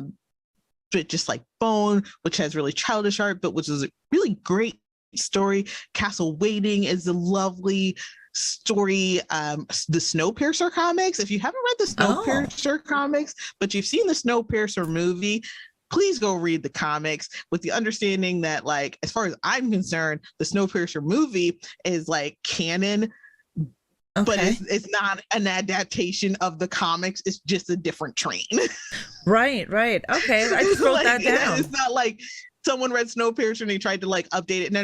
just Bone, which has really childish art, but which is a really great story. Castle Waiting is a lovely story. The Snowpiercer comics, if you haven't read the Snowpiercer comics, but you've seen the Snowpiercer movie, please go read the comics with the understanding that as far as I'm concerned, the Snowpiercer movie is canon. Okay. But it's not an adaptation of the comics. It's just a different train. Right. Okay. I just wrote that down. It's not someone read Snowpiercer and they tried to update it. No.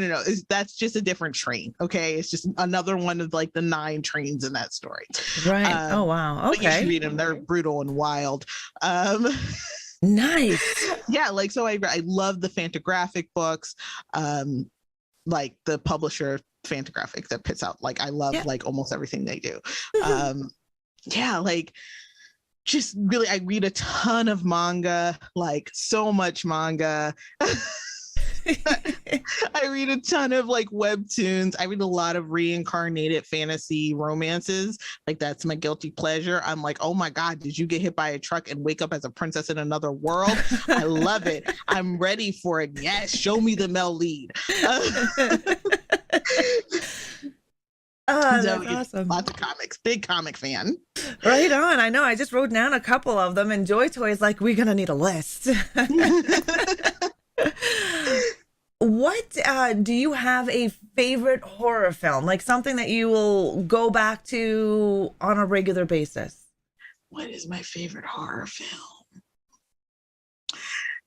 That's just a different train. Okay. It's just another one of the 9 trains in that story. Right. Oh, wow. Okay. But you should read them. They're brutal and wild. Nice. Yeah. So I love the Fantagraphic books. The publisher Fantagraphic that puts out I love almost everything they do. just really, I read a ton of manga, like so much manga. I read a ton of like webtoons. I read a lot of reincarnated fantasy romances. Like that's my guilty pleasure. I'm like, oh my God, did you get hit by a truck and wake up as a princess in another world? I love it. I'm ready for it. Yes, show me the male lead. Oh, So, that's awesome. Lots of comics. Big comic fan. Right on. I know. I just wrote down a couple of them, and Joy Toy is like, we're gonna need a list. What do you have a favorite horror film? Like something that you will go back to on a regular basis? What is my favorite horror film?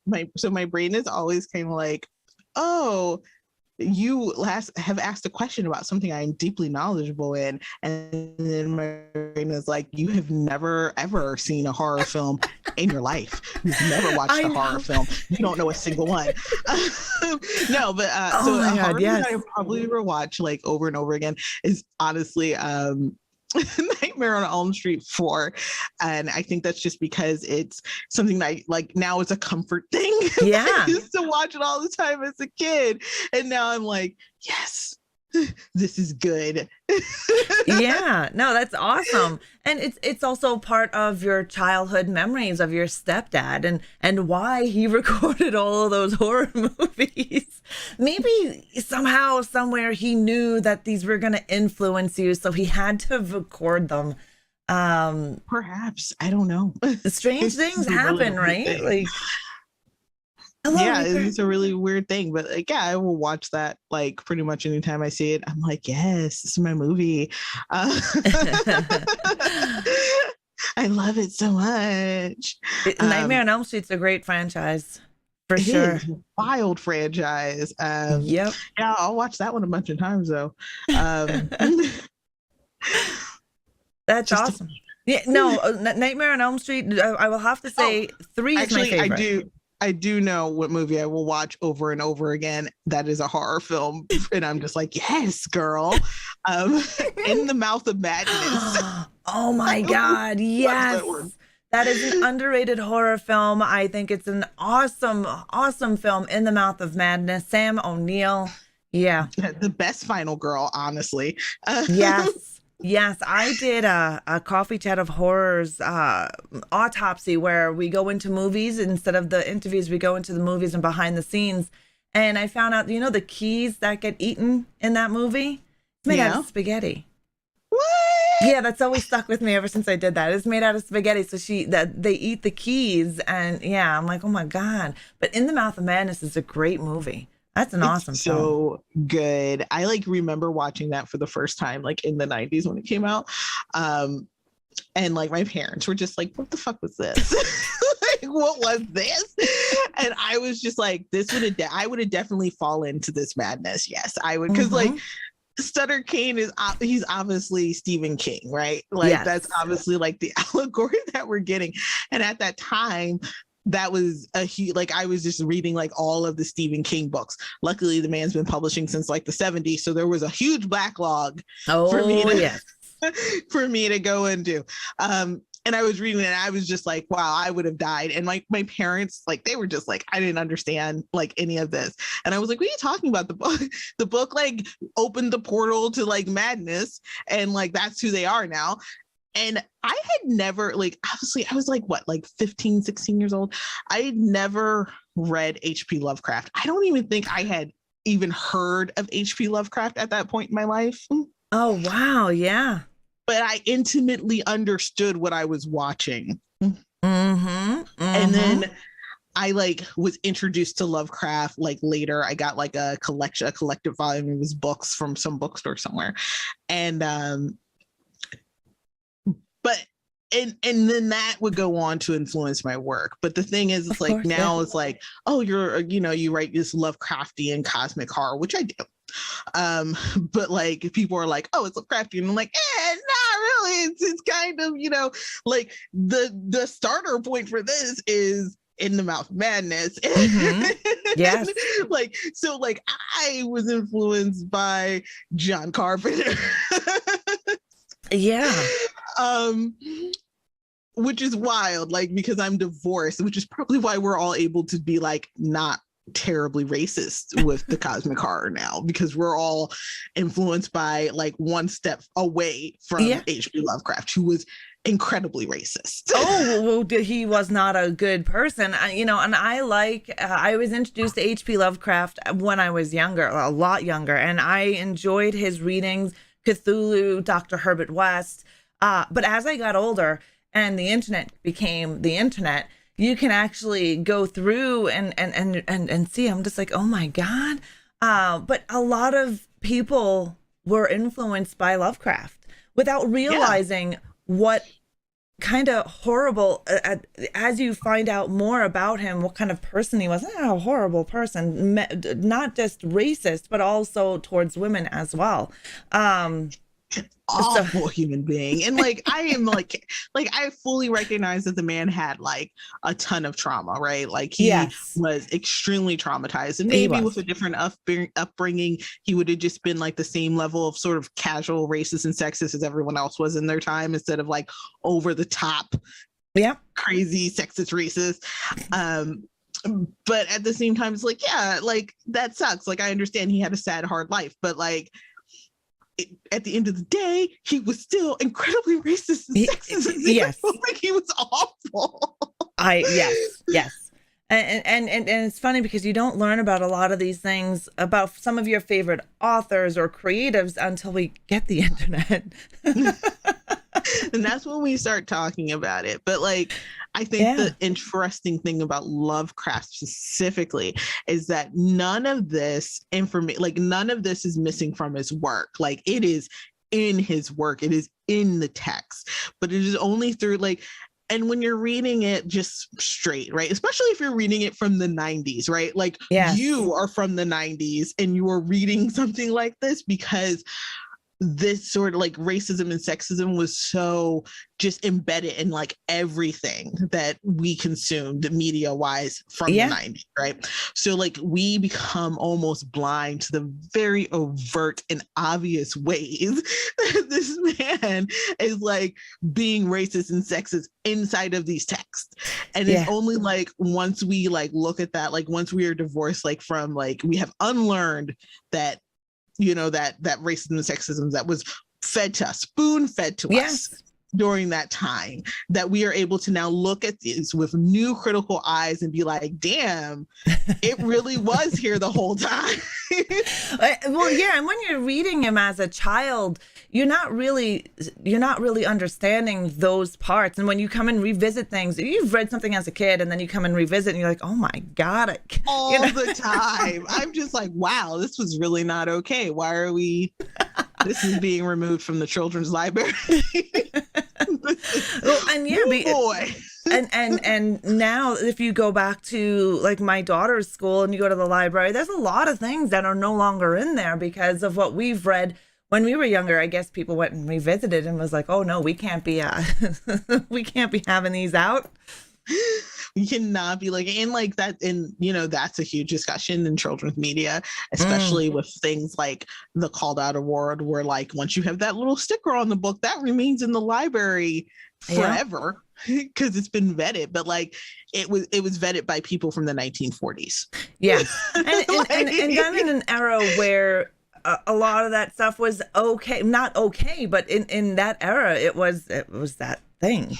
My brain is always kind of like, oh, you have asked a question about something I'm deeply knowledgeable in, and then my brain is like, you have never ever seen a horror film in your life. You've never watched a horror film. You don't know a single one. No, but so a horror movie I probably rewatch like over and over again is honestly Nightmare on Elm Street 4. And I think that's just because it's something that I like now it's a comfort thing. Yeah. I used to watch it all the time as a kid. And now I'm like, yes, this is good. Yeah, no, that's awesome. And it's also part of your childhood memories of your stepdad and why he recorded all of those horror movies. Maybe somehow, somewhere he knew that these were going to influence you, so he had to record them. Perhaps. I don't know. Strange things happen, right? Like, yeah, it's a really weird thing, but like, yeah, I will watch that like pretty much anytime I see it. I'm like, yes, this is my movie. I love it so much. Nightmare on Elm Street's a great franchise, for sure. Is a wild franchise. Yep. Yeah, I'll watch that one a bunch of times though. That's awesome. Yeah, no, Nightmare on Elm Street. I will have to say, 3 is my favorite. I do know what movie I will watch over and over again. That is a horror film, and I'm just like, yes, girl. In the Mouth of Madness. Oh my God, yes. That is an underrated horror film. I think it's an awesome, awesome film. In the Mouth of Madness. Sam O'Neill. Yeah. The best final girl, honestly. Yes. Yes, I did a Coffee Chat of Horrors autopsy where we go into movies. Instead of the interviews, we go into the movies and behind the scenes. And I found out, the keys that get eaten in that movie? It's made out of spaghetti. What? Yeah, that's always stuck with me ever since I did that. It's made out of spaghetti. So they eat the keys. And yeah, I'm like, oh my God. But In the Mouth of Madness is a great movie. That's an awesome film. So good. I like remember watching that for the first time, like in the 90s when it came out. And like my parents were just like, what the fuck was this? Like, what was this? And I was just like, I would have definitely fallen into this madness. Yes, I would. Because like Sutter Kane he's obviously Stephen King, right? Like that's obviously like the allegory that we're getting. And at that time, that was a huge, like I was just reading like all of the Stephen King books. Luckily, the man's been publishing since like the 70s. So there was a huge backlog for me to go into. And I was reading it and I was just like, wow, I would have died. And my parents, like, they were just like, I didn't understand like any of this. And I was like, what are you talking about? The book, like opened the portal to like madness. And like, that's who they are now. And I had never, like, obviously I was like, what, like 15, 16 years old. I had never read H.P. Lovecraft. I don't even think I had even heard of H.P. Lovecraft at that point in my life. Oh, wow. Yeah. But I intimately understood what I was watching. And And then I like was introduced to Lovecraft like later. I got like a collective volume of his books from some bookstore somewhere. And and then that would go on to influence my work. But the thing is, it's like now it's like, oh, you write this Lovecraftian cosmic horror, which I do. But like people are like, oh, it's Lovecraftian. And I'm like, not really. It's kind of, like the starter point for this is In the Mouth of Madness. Yes. Like, so like I was influenced by John Carpenter. Yeah. which is wild, like, because I'm divorced, which is probably why we're all able to be like not terribly racist with the cosmic horror now, because we're all influenced by like one step away from H.P. Lovecraft, who was incredibly racist. Oh, well, he was not a good person, you know. And I was introduced to H.P. Lovecraft when I was younger, a lot younger, and I enjoyed his readings, Cthulhu, Dr. Herbert West. But as I got older and the internet became the internet, you can actually go through and see. I'm just like, oh my God. But a lot of people were influenced by Lovecraft without realizing what kind of horrible, as you find out more about him, what kind of person he was. A horrible person, not just racist, but also towards women as well. Awful human being. And like I am like I fully recognize that the man had like a ton of trauma, right? Like he was extremely traumatized, and maybe with a different upbringing he would have just been like the same level of sort of casual racist and sexist as everyone else was in their time, instead of like over the top crazy sexist racist. But at the same time it's like, yeah, like that sucks. Like I understand he had a sad, hard life, but like at the end of the day, he was still incredibly racist and sexist. Yes, like he was awful. Yes. And it's funny because you don't learn about a lot of these things about some of your favorite authors or creatives until we get the internet. And that's when we start talking about it. But like, I think the interesting thing about Lovecraft specifically is that none of this information, like none of this is missing from his work. Like it is in his work, it is in the text, but it is only through like, and when you're reading it just straight, right? Especially if you're reading it from the 90s, right? Like you are from the 90s and you are reading something like this because this sort of like racism and sexism was so just embedded in like everything that we consumed media wise from the 90s, right? So like we become almost blind to the very overt and obvious ways that this man is like being racist and sexist inside of these texts. And it's only like once we like look at that, like once we are divorced, like from like we have unlearned that, you know, that racism and sexism that was fed to us, spoon fed to us during that time, that we are able to now look at these with new critical eyes and be like, damn, it really was here the whole time. Well, and when you're reading him as a child, you're not really understanding those parts. And when you come and revisit things, you've read something as a kid and then you come and revisit and you're like, oh my God. All the time. I'm just like, wow, this was really not okay. Why are we, this is being removed from the children's library. Well, and boy. And now if you go back to like my daughter's school and you go to the library, there's a lot of things that are no longer in there because of what we've read when we were younger. I guess people went and revisited and was like, oh no, we can't be we can't be having these out. We cannot be like, and like that, and you know, that's a huge discussion in children's media, especially with things like the Called Out Award, where like once you have that little sticker on the book, that remains in the library forever because it's been vetted. But like it was vetted by people from the 1940s. Yeah, and done in an era where a lot of that stuff was not okay, but in that era, it was that thing.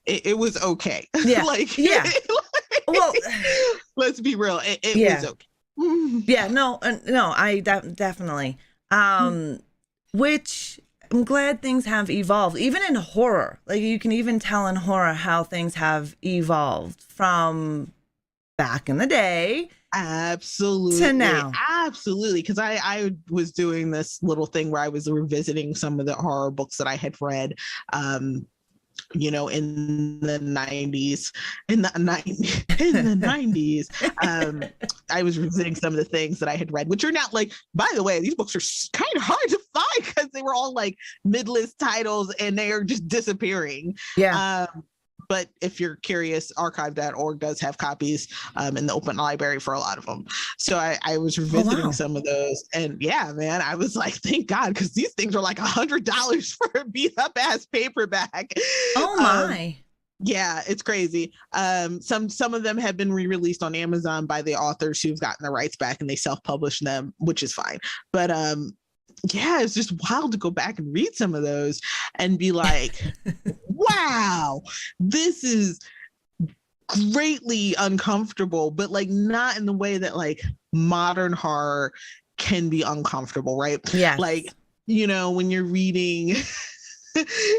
It was okay. Yeah. Well, let's be real. It was okay. Yeah. No. I definitely. Which I'm glad things have evolved, even in horror. Like you can even tell in horror how things have evolved from back in the day. Absolutely. To now. Absolutely. Because I was doing this little thing where I was revisiting some of the horror books that I had read. You know, in the 90s, I was revisiting some of the things that I had read, which are not like, by the way, these books are kind of hard to find because they were all like mid-list titles and they are just disappearing. Yeah. But if you're curious, archive.org does have copies in the open library for a lot of them. So I was revisiting some of those. And yeah, man, I was like, thank God, because these things are like $100 for a beat up ass paperback. Oh my. Yeah, it's crazy. Some of them have been re-released on Amazon by the authors who've gotten the rights back and they self-publish them, which is fine. But yeah, it's just wild to go back and read some of those and be like, wow, this is greatly uncomfortable, but like not in the way that like modern horror can be uncomfortable, right? Yes. Like, you know, when you're reading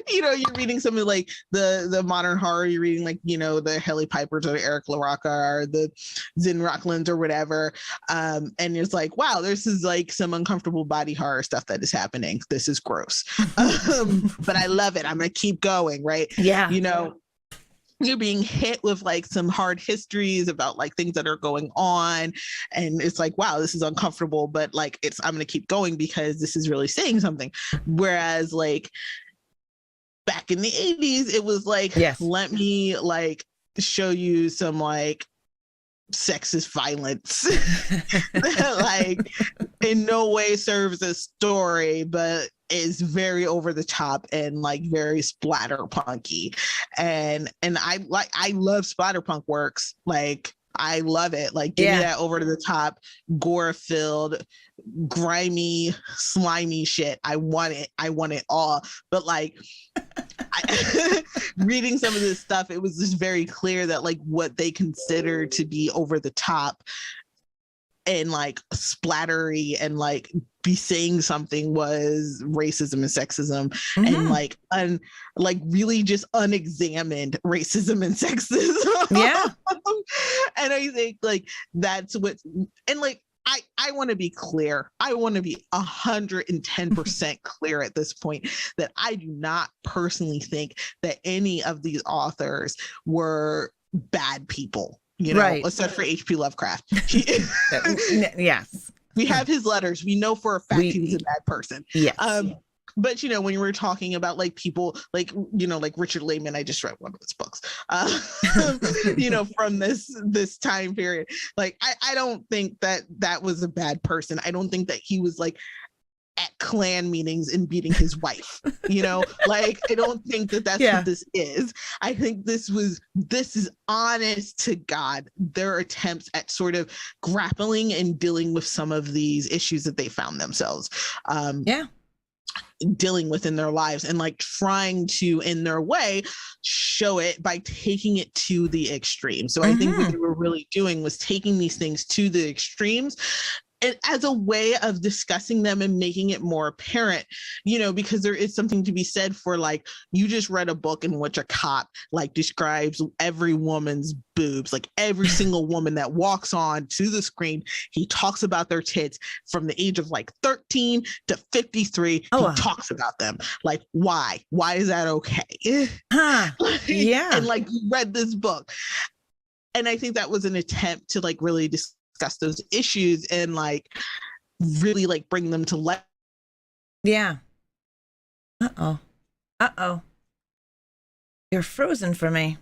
you know, you're reading something like the modern horror, you're reading like, you know, the Helly Pipers or Eric LaRocca or the Zin Rocklands or whatever. And it's like, wow, this is like some uncomfortable body horror stuff that is happening. This is gross. But I love it. I'm going to keep going, right? Yeah. You know, you're being hit with like some hard histories about like things that are going on, and it's like, wow, this is uncomfortable, but like I'm going to keep going because this is really saying something. Whereas like back in the 80s, it was like, yes, let me like show you some like sexist violence that like in no way serves a story, but is very over the top and like very splatterpunky. And I love splatterpunk works. Like I love it. Like give me that over to the top, gore filled, grimy, slimy shit. I want it all. But like reading some of this stuff, it was just very clear that like what they consider to be over the top and like splattery and like be saying something was racism and sexism, and like really just unexamined racism and sexism. Yeah. And I think like that's what, and like I want to be clear. I want to be 110% clear at this point that I do not personally think that any of these authors were bad people, you know, right, except for H.P. Lovecraft. Yes. We have his letters. We know for a fact he was a bad person. Yes. But, you know, when you were talking about like people like, you know, like Richard Lehman, I just read one of his books, you know, from this time period. Like, I don't think that was a bad person. I don't think that he was like at Klan meetings and beating his wife, you know, like, I don't think that that's what this is. I think this is honest to God, their attempts at sort of grappling and dealing with some of these issues that they found themselves. Dealing with in their lives, and like trying to, in their way, show it by taking it to the extreme. So I think what they were really doing was taking these things to the extremes, and as a way of discussing them and making it more apparent, you know, because there is something to be said for like, you just read a book in which a cop like describes every woman's boobs, like every single woman that walks on to the screen, he talks about their tits from the age of like 13 to 53. He talks about them. Like, why is that okay? And like, you read this book. And I think that was an attempt to like really discuss those issues and like really like bring them to light. Yeah. Uh-oh. You're frozen for me.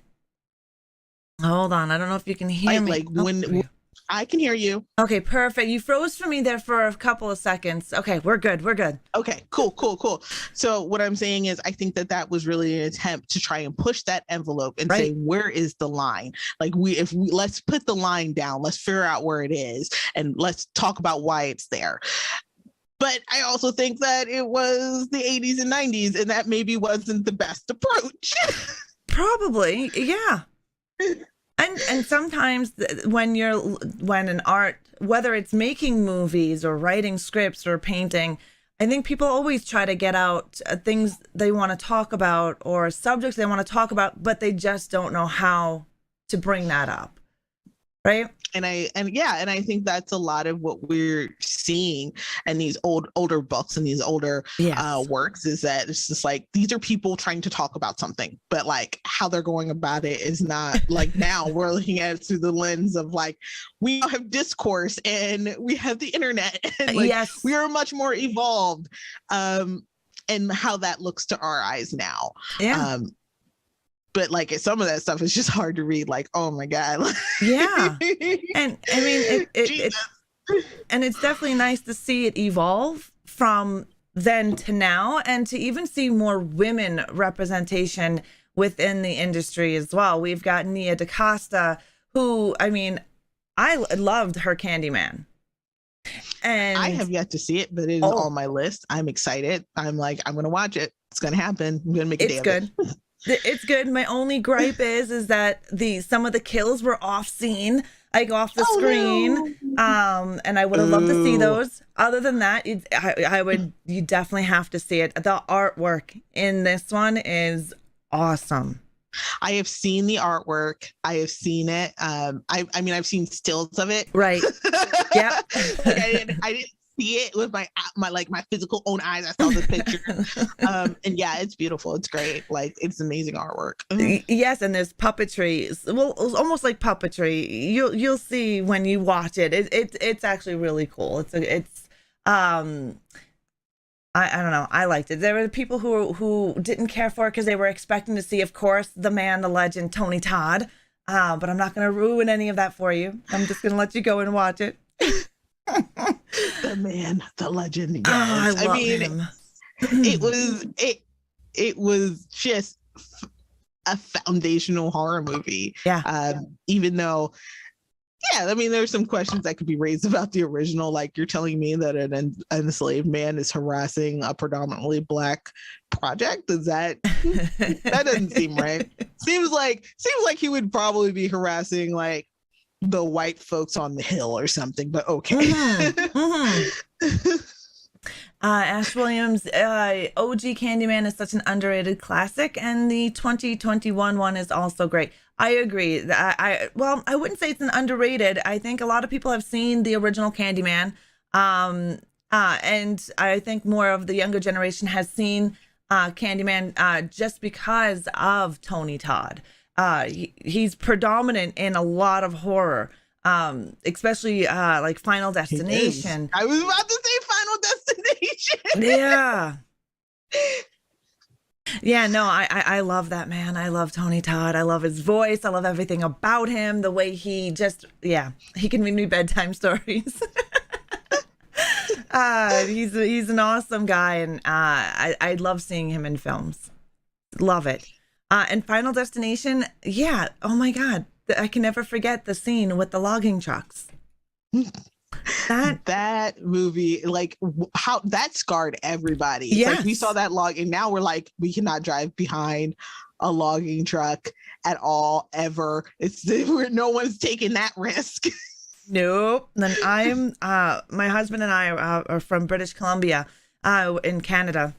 Hold on. I don't know if you can hear me. Like when I can hear you. Okay, perfect. You froze for me there for a couple of seconds. Okay, we're good. Okay, cool. So what I'm saying is I think that was really an attempt to try and push that envelope and say, where is the line? Like let's put the line down. Let's figure out where it is and let's talk about why it's there. But I also think that it was the 80s and 90s, and that maybe wasn't the best approach. Probably, yeah. And sometimes when an art, whether it's making movies or writing scripts or painting, I think people always try to get out things they want to talk about or subjects they want to talk about, but they just don't know how to bring that up. Right. And I think that's a lot of what we're seeing in these older books and these older works, is that it's just like, these are people trying to talk about something, but like how they're going about it is not like, now we're looking at it through the lens of like, we have discourse and we have the internet and like, we are much more evolved, and how that looks to our eyes now. But like some of that stuff is just hard to read. Like, oh my God. Yeah. And I mean, and it's definitely nice to see it evolve from then to now, and to even see more women representation within the industry as well. We've got Nia DaCosta, who, I mean, I loved her Candyman. And I have yet to see it, but it is on my list. I'm excited. I'm like, I'm going to watch it. It's going to happen. I'm going to make a day of it. It's good. My only gripe is that some of the kills were off scene, like off the screen. No. And I would have loved to see those. Other than that, you definitely have to see it. The artwork in this one is awesome. I have seen the artwork. I have seen it. I mean, I've seen stills of it. Right. Yeah. I didn't see it with my physical own eyes. I saw the picture. And yeah, it's beautiful. It's great. Like, it's amazing artwork. Yes, and there's puppetry. Well, it's almost like puppetry. You'll see when you watch it. It's actually really cool. I don't know. I liked it. There were people who didn't care for it because they were expecting to see, of course, the man, the legend, Tony Todd. But I'm not going to ruin any of that for you. I'm just going to let you go and watch it. The man, the legend. Yes. I love him. It was just a foundational horror movie. Yeah. Even though, yeah, I mean, there's some questions that could be raised about the original. Like, you're telling me that an enslaved man is harassing a predominantly Black project? That doesn't seem right. Seems like he would probably be harassing like the white folks on the hill or something. But okay. Ash Williams, OG Candyman is such an underrated classic, and the 2021 one is also great. I agree. I wouldn't say it's an underrated. I think a lot of people have seen the original Candyman, and I think more of the younger generation has seen Candyman just because of Tony Todd. He's predominant in a lot of horror, especially like Final Destination. I was about to say Final Destination. Yeah. Yeah, no, I love that man. I love Tony Todd. I love his voice. I love everything about him. The way he can read me bedtime stories. He's an awesome guy, and I love seeing him in films. Love it. And Final Destination, yeah. Oh my God, I can never forget the scene with the logging trucks. That movie, like, how that scarred everybody. Yes. Like, we saw that log, and now we're like, we cannot drive behind a logging truck at all, ever. No one's taking that risk. Nope. Then my husband and I are from British Columbia, in Canada.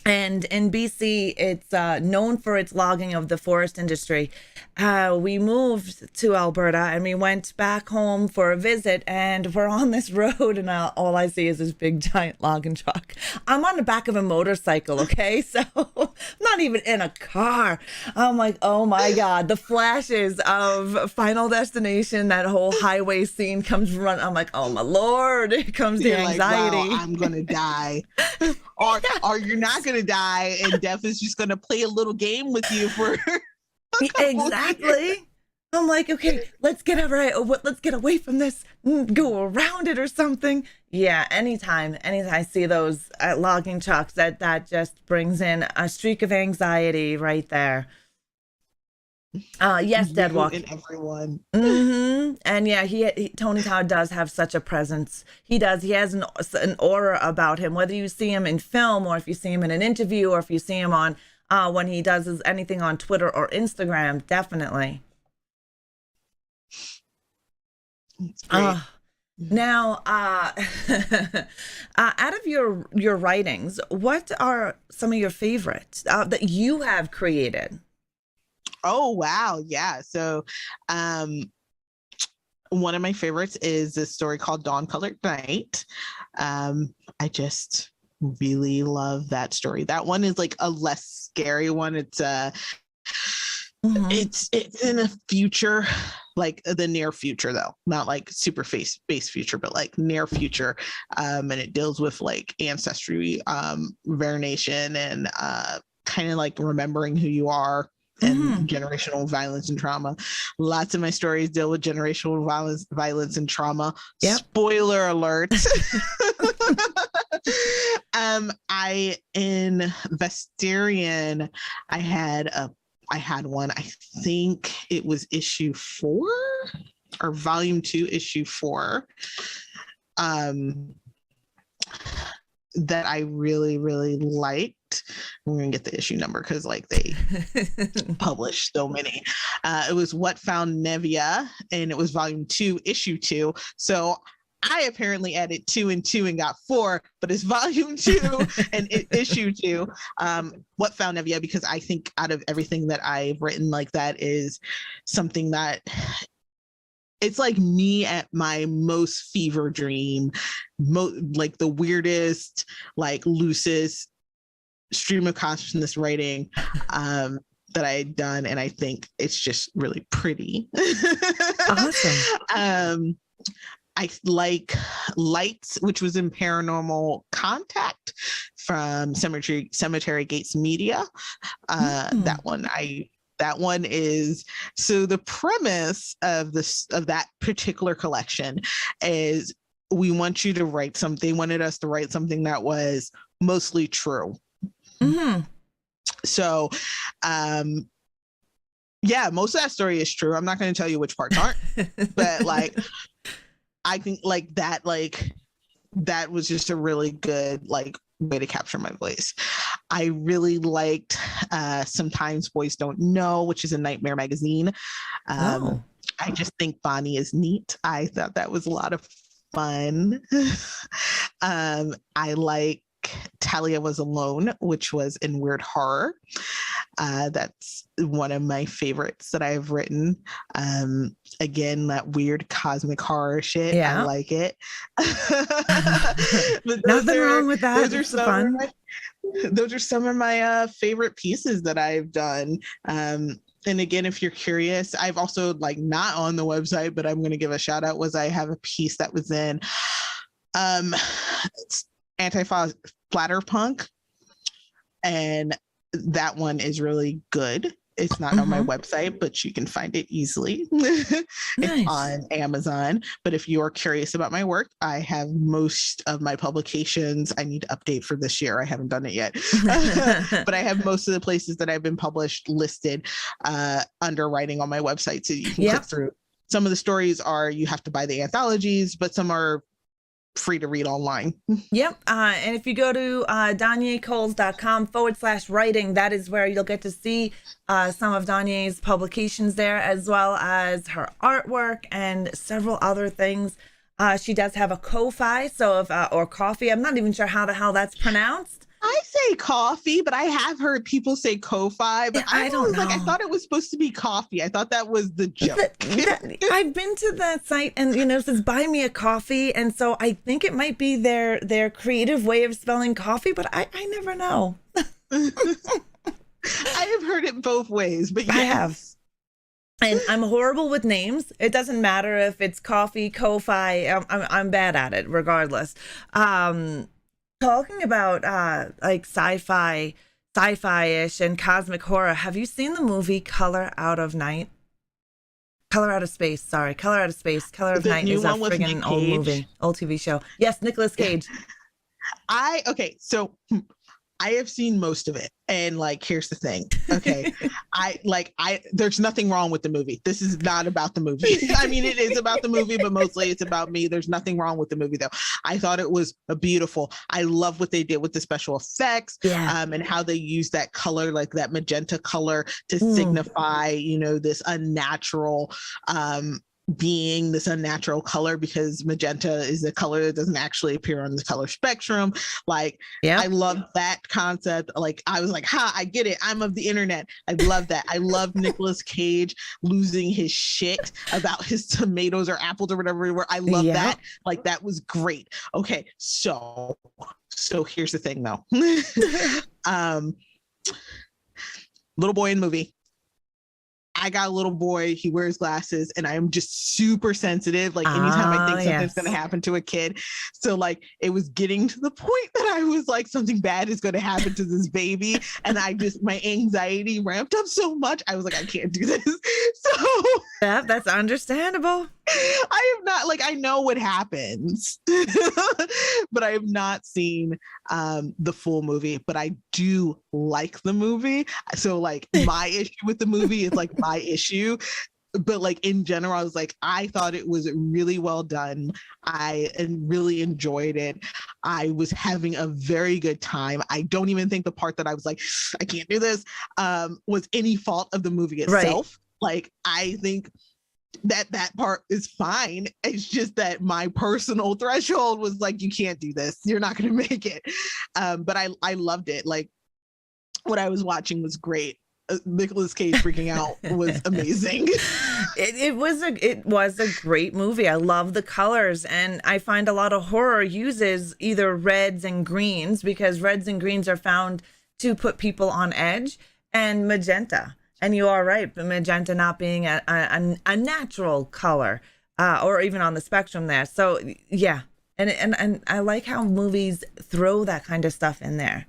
And in BC, it's known for its logging of the forest industry. We moved to Alberta and we went back home for a visit, and we're on this road, and all I see is this big giant logging truck. I'm on the back of a motorcycle, okay? So I'm not even in a car. I'm like, oh my God, the flashes of Final Destination, that whole highway scene comes running. I'm like, oh my Lord, here comes the anxiety. Like, wow, I'm going to die. Or you're not going to die, and death is just going to play a little game with you for exactly. I'm like, okay, let's get away from this, go around it or something. Yeah, anytime I see those logging trucks, that just brings in a streak of anxiety right there. Yes, Deadwalk. And everyone. Mm-hmm. And yeah, he Tony Todd does have such a presence. He does. He has an aura about him. Whether you see him in film, or if you see him in an interview, or if you see him on when he does anything on Twitter or Instagram, definitely. Now, out of your writings, what are some of your favorites that you have created? Oh, wow. Yeah. So one of my favorites is a story called Dawn Colored Night. I just really love that story. That one is like a less scary one. It's it's in a future, like the near future, though, not like super space future, but like near future. And it deals with like ancestry, veneration, and kind of like remembering who you are, and generational violence and trauma. Lots of my stories deal with generational violence and trauma. Yep. Spoiler alert. In Vesterian, I had I had one. I think it was issue 4 or volume 2, issue 4. That I really, really liked. We're gonna get the issue number because like they published so many. It was What Found Nevia, and it was volume 2, issue 2. So I apparently added 2 and 2 and got 4, but it's volume 2 and issue 2. What Found Nevia, because I think out of everything that I've written, like that is something that it's like me at my most fever dream, like the weirdest, like loosest stream of consciousness writing that I had done. And I think it's just really pretty. Awesome. I like Lights, which was in Paranormal Contact from Cemetery Gates Media. That one is, so the premise of that particular collection is we want you to write something, wanted us to write something that was mostly true. Mm-hmm. So, yeah, most of that story is true. I'm not going to tell you which parts aren't, but like, I think that was just a really good, like, way to capture my voice. I really liked Sometimes Boys Don't Know, which is a Nightmare magazine. I just think Bonnie is neat. I thought that was a lot of fun. I like Talia Was Alone, which was in Weird Horror. That's one of my favorites that I've written. Again, that weird cosmic horror shit. Yeah. I like it. Nothing wrong with that. Those are some of my favorite pieces that I've done. And again, if you're curious, I've also, like, not on the website, but I'm going to give a shout out, was I have a piece that was in Anti-Splatterpunk, and that one is really good. It's not on my website, but you can find it easily. It's on Amazon. But if you're curious about my work, I have most of my publications. I need to update for this year. I haven't done it yet. But I have most of the places that I've been published listed under writing on my website. So you can click through. Some of the stories are, you have to buy the anthologies, but some are free to read online. Yep. And if you go to donyaecoles.com/writing, that is where you'll get to see some of Donyae's publications there, as well as her artwork and several other things. She does have a Ko-fi, so or coffee. I'm not even sure how the hell that's pronounced. I say coffee, but I have heard people say Ko-fi, but I don't know. Like, I thought it was supposed to be coffee. I thought that was the joke. I've been to that site, and it says buy me a coffee, and so I think it might be their creative way of spelling coffee, but I never know. I have heard it both ways, but yes. I have. And I'm horrible with names. It doesn't matter if it's coffee, Ko-fi. I'm bad at it, regardless. Talking about like sci-fi-ish and cosmic horror, have you seen the movie Color Out of Space? Color Out of Space. Color of Night is a friggin' old movie, old TV show. Yes, Nicolas Cage. So I have seen most of it, and like, here's the thing. Okay, there's nothing wrong with the movie. This is not about the movie. I mean, it is about the movie, but mostly it's about me. There's nothing wrong with the movie, though. I thought it was beautiful. I love what they did with the special effects, and how they use that color, like that magenta color, to signify, this unnatural being, this unnatural color, because magenta is a color that doesn't actually appear on the color spectrum. Like, I love that concept. Like, I was like, I get it. I'm of the internet. I love that. I love Nicolas Cage losing his shit about his tomatoes or apples or whatever. I love that. Like, that was great. Okay, so here's the thing, though. Little boy in movie. I got a little boy, he wears glasses, and I am just super sensitive. Like, anytime I think something's going to happen to a kid. So like, it was getting to the point that I was like, something bad is going to happen to this baby. And my anxiety ramped up so much. I was like, I can't do this. So that's understandable. I have not, like, I know what happens, but I have not seen the full movie, but I do like the movie. So like my issue with the movie is like my issue. But like in general, I was like, I thought it was really well done. I really enjoyed it. I was having a very good time. I don't even think the part that I was like, I can't do this, was any fault of the movie itself. Right. Like, I think that part is fine. It's just that my personal threshold was like, you can't do this. You're not going to make it. But I loved it. Like, what I was watching was great. Nicolas Cage freaking out was amazing. It was a great movie. I love the colors, and I find a lot of horror uses either reds and greens, because reds and greens are found to put people on edge, and magenta. And you are right, but magenta not being a natural color, or even on the spectrum there. So yeah, and I like how movies throw that kind of stuff in there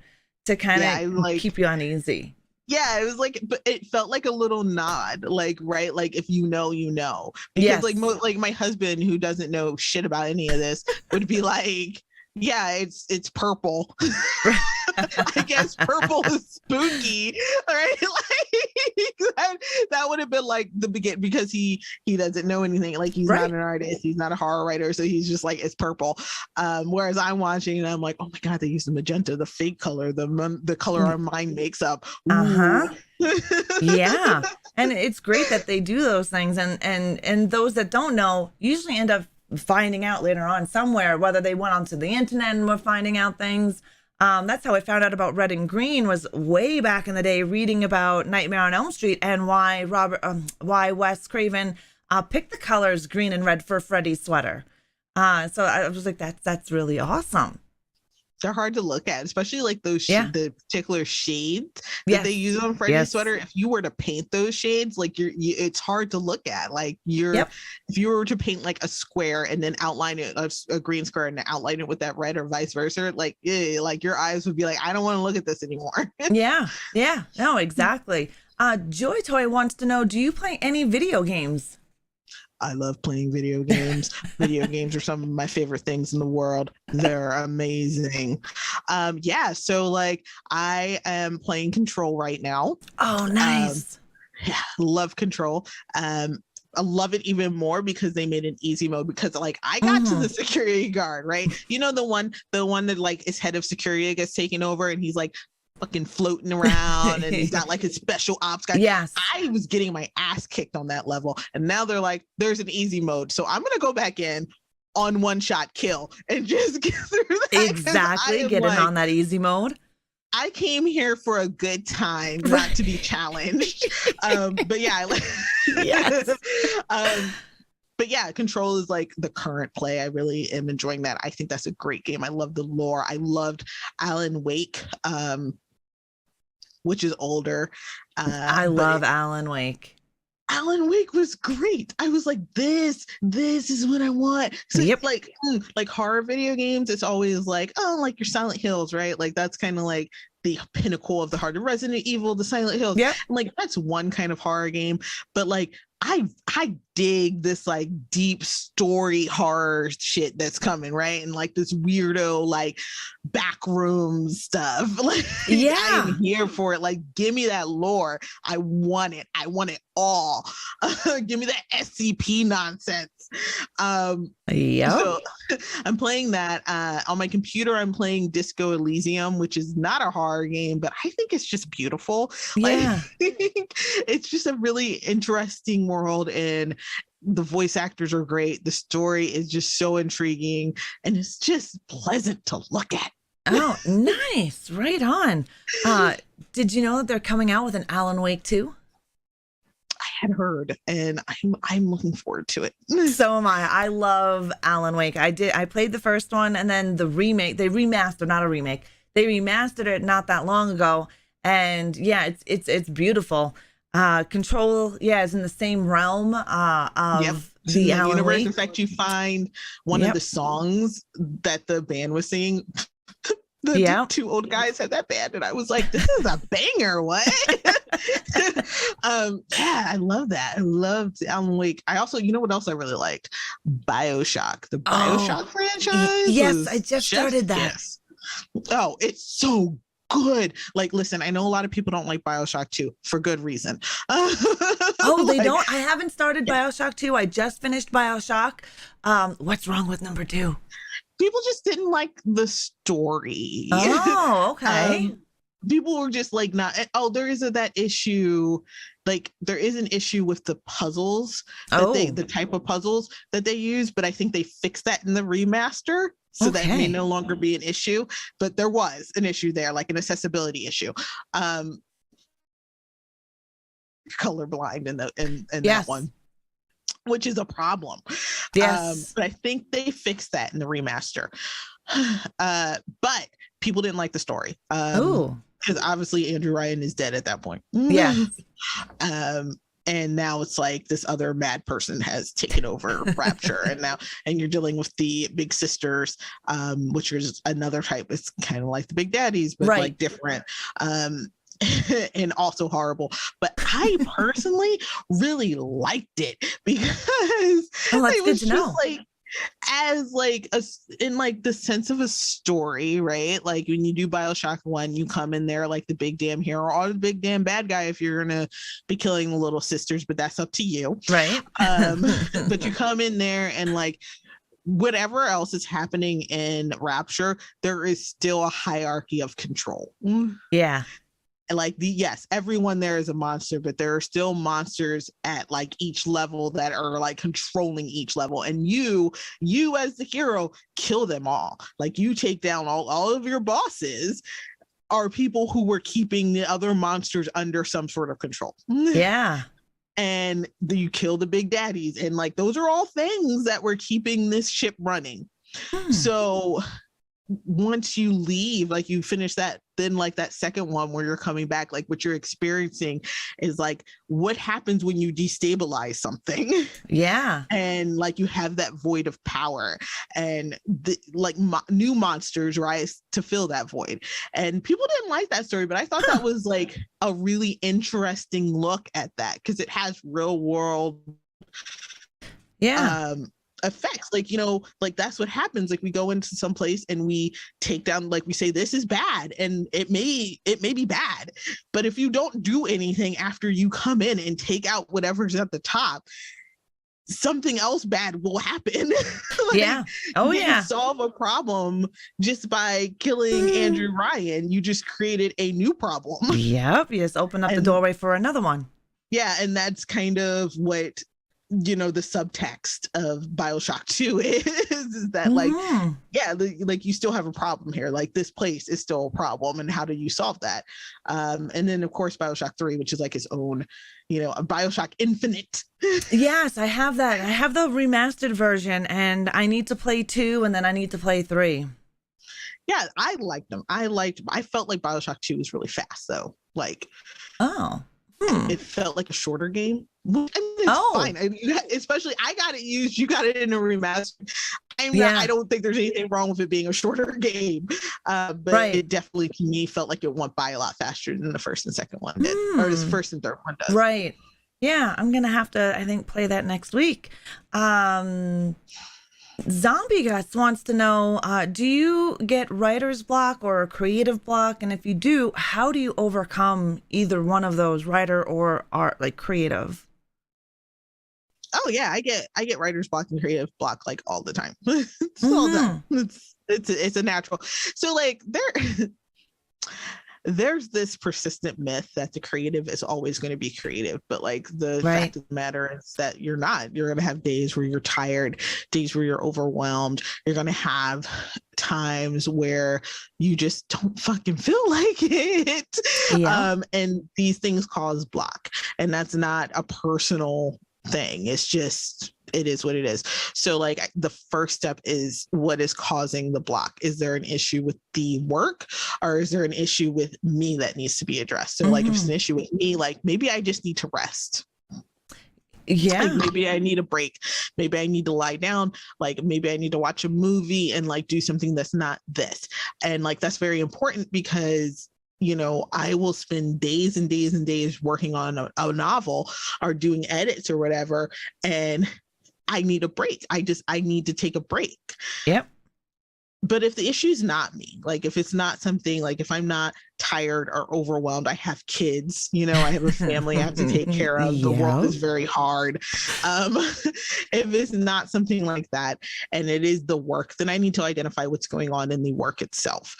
to kind of keep you uneasy. Yeah, it was like, but it felt like a little nod, like, right, like if you know, you know, because yes. like my husband, who doesn't know shit about any of this, would be like, yeah, it's purple. I guess purple is spooky, right? Like that would have been like the begin, because he doesn't know anything. Like, he's not an artist, he's not a horror writer, so he's just like, it's purple. Whereas I'm watching and I'm like, oh my god, they used the magenta, the fake color, the color our mind makes up. Yeah, and it's great that they do those things, and those that don't know usually end up finding out later on somewhere, whether they went onto the internet and were finding out things. That's how I found out about red and green, was way back in the day, reading about Nightmare on Elm Street and why Wes Craven picked the colors green and red for Freddy's sweater. So I was like, that's really awesome. They're hard to look at, especially like those the particular shades that they use on Freddy's sweater. If you were to paint those shades, like it's hard to look at. Like if you were to paint like a square and then outline it, a green square, and outline it with that red, or vice versa, like your eyes would be like, I don't want to look at this anymore. Yeah, no, exactly. Joy Toy wants to know, do you play any video games? I love playing video games. Video games are some of my favorite things in the world. They're amazing. So like I am playing Control right now. Oh, nice. Love Control. I love it even more because they made an easy mode, because like I got to the security guard, right? You know, the one that like is head of security gets taken over, and he's like fucking floating around, and he's got like his special ops guy. Yes. I was getting my ass kicked on that level, and now they're like, there's an easy mode. So I'm gonna go back in on one shot kill and just get through that. Exactly. Get in on that easy mode. I came here for a good time, not to be challenged. But yeah, yes. But yeah, Control is like the current play. I really am enjoying that. I think that's a great game. I love the lore. I loved Alan Wake, which is older. I love Alan Wake. Alan Wake was great. I was like, this is what I want. So like horror video games, it's always like, oh, like your Silent Hills, right? Like that's kind of like the pinnacle of the horror. Resident Evil, the Silent Hills. Yeah. Like that's one kind of horror game. But like I dig this like deep story horror shit that's coming, right? And like this weirdo like backroom stuff. Like I'm here for it. Like give me that lore. I want it. I want it all. Give me that SCP nonsense. So I'm playing that on my computer. I'm playing Disco Elysium, which is not a horror game, but I think it's just beautiful. Yeah. Like, it's just a really interesting world, and the voice actors are great. The story is just so intriguing, and it's just pleasant to look at. Oh, nice. Right on. Did you know that they're coming out with an Alan Wake 2? I had heard, and I'm looking forward to it. So am I. I love Alan Wake. I played the first one, and then the remake. They remastered, not a remake. They remastered it not that long ago, and yeah, it's beautiful. Control, is in the same realm of the Alan universe. Wake. In fact, you find one of the songs that the band was singing. The two old guys had that band, and I was like, this is a banger. What? Yeah, I love that. I loved Alan Wake. I also, you know what else I really liked? BioShock. The BioShock franchise. Yes, I just started that. Yes. Oh, it's so good. Like, listen, I know a lot of people don't like BioShock 2 for good reason. Oh, they don't? I haven't started BioShock 2. I just finished BioShock. What's wrong with number 2? People just didn't like the story. Oh, okay. People were just like not. Oh, there is that issue. Like there is an issue with the puzzles that the type of puzzles that they use, but I think they fixed that in the remaster, so that may no longer be an issue. But there was an issue there, like an accessibility issue. Colorblind in that one, which is a problem. Yes. But I think they fixed that in the remaster. But people didn't like the story. Because obviously Andrew Ryan is dead at that point. Yeah. And now it's like this other mad person has taken over Rapture, and you're dealing with the big sisters, which is another type. It's kind of like the big daddies, but like different. And also horrible, but I personally really liked it because it was just like, as like in like the sense of a story, right? Like when you do BioShock 1, you come in there like the big damn hero or the big damn bad guy if you're gonna be killing the little sisters, but that's up to you, right? But you come in there and like whatever else is happening in Rapture, there is still a hierarchy of control. Yeah. Like everyone there is a monster, but there are still monsters at like each level that are like controlling each level, and you as the hero kill them all. Like you take down all of your bosses are people who were keeping the other monsters under some sort of control. Yeah. And you kill the big daddies, and like those are all things that were keeping this ship running. So once you leave, like you finish that, then like that second one where you're coming back, like what you're experiencing is like what happens when you destabilize something. Yeah. And like you have that void of power, and new monsters rise to fill that void. And people didn't like that story, but I thought that was like a really interesting look at that, because it has real world effects. Like, you know, like that's what happens. Like we go into some place and we take down, like we say this is bad, and it may be bad, but if you don't do anything after you come in and take out whatever's at the top, something else bad will happen. Like, you didn't solve a problem just by killing Andrew Ryan. You just created a new problem. Yep. You just open up the doorway for another one. Yeah. And that's kind of what, you know, the subtext of BioShock 2 is that like, like you still have a problem here. Like this place is still a problem, and how do you solve that? And then of course BioShock 3, which is like his own, you know, a BioShock Infinite. Yes, I have that. I have the remastered version, and I need to play 2, and then I need to play 3. Yeah, I liked them. I felt like BioShock 2 was really fast though. Like, it felt like a shorter game. I mean, it's fine. I mean, especially I got it used. You got it in a remaster. I don't think there's anything wrong with it being a shorter game, but it definitely to me felt like it went by a lot faster than the first and second one did, or the first and third one does. Right. Yeah, I'm gonna have to, I think, play that next week. Zombie Guts wants to know, do you get writer's block or a creative block? And if you do, how do you overcome either one of those, writer or art, like creative? Oh yeah, I get writer's block and creative block like all the time. It's all done. It's a natural. So like there's this persistent myth that the creative is always going to be creative, but like the fact of the matter is that you're not. You're going to have days where you're tired, days where you're overwhelmed. You're going to have times where you just don't fucking feel like it. And these things cause block, and that's not a personal thing. It's just, it is what it is. So like the first step is, what is causing the block? Is there an issue with the work, or is there an issue with me that needs to be addressed? So like if it's an issue with me, like maybe I just need to rest. Yeah. Like maybe I need a break. Maybe I need to lie down. Like maybe I need to watch a movie and like do something that's not this. And like that's very important because I will spend days and days and days working on a novel or doing edits or whatever, and I need a break. I need to take a break. Yep. But if the issue is not me, like if it's not something, like if I'm not tired or overwhelmed, I have kids, I have a family I have to take care of. The world is very hard. If it's not something like that and it is the work, then I need to identify what's going on in the work itself.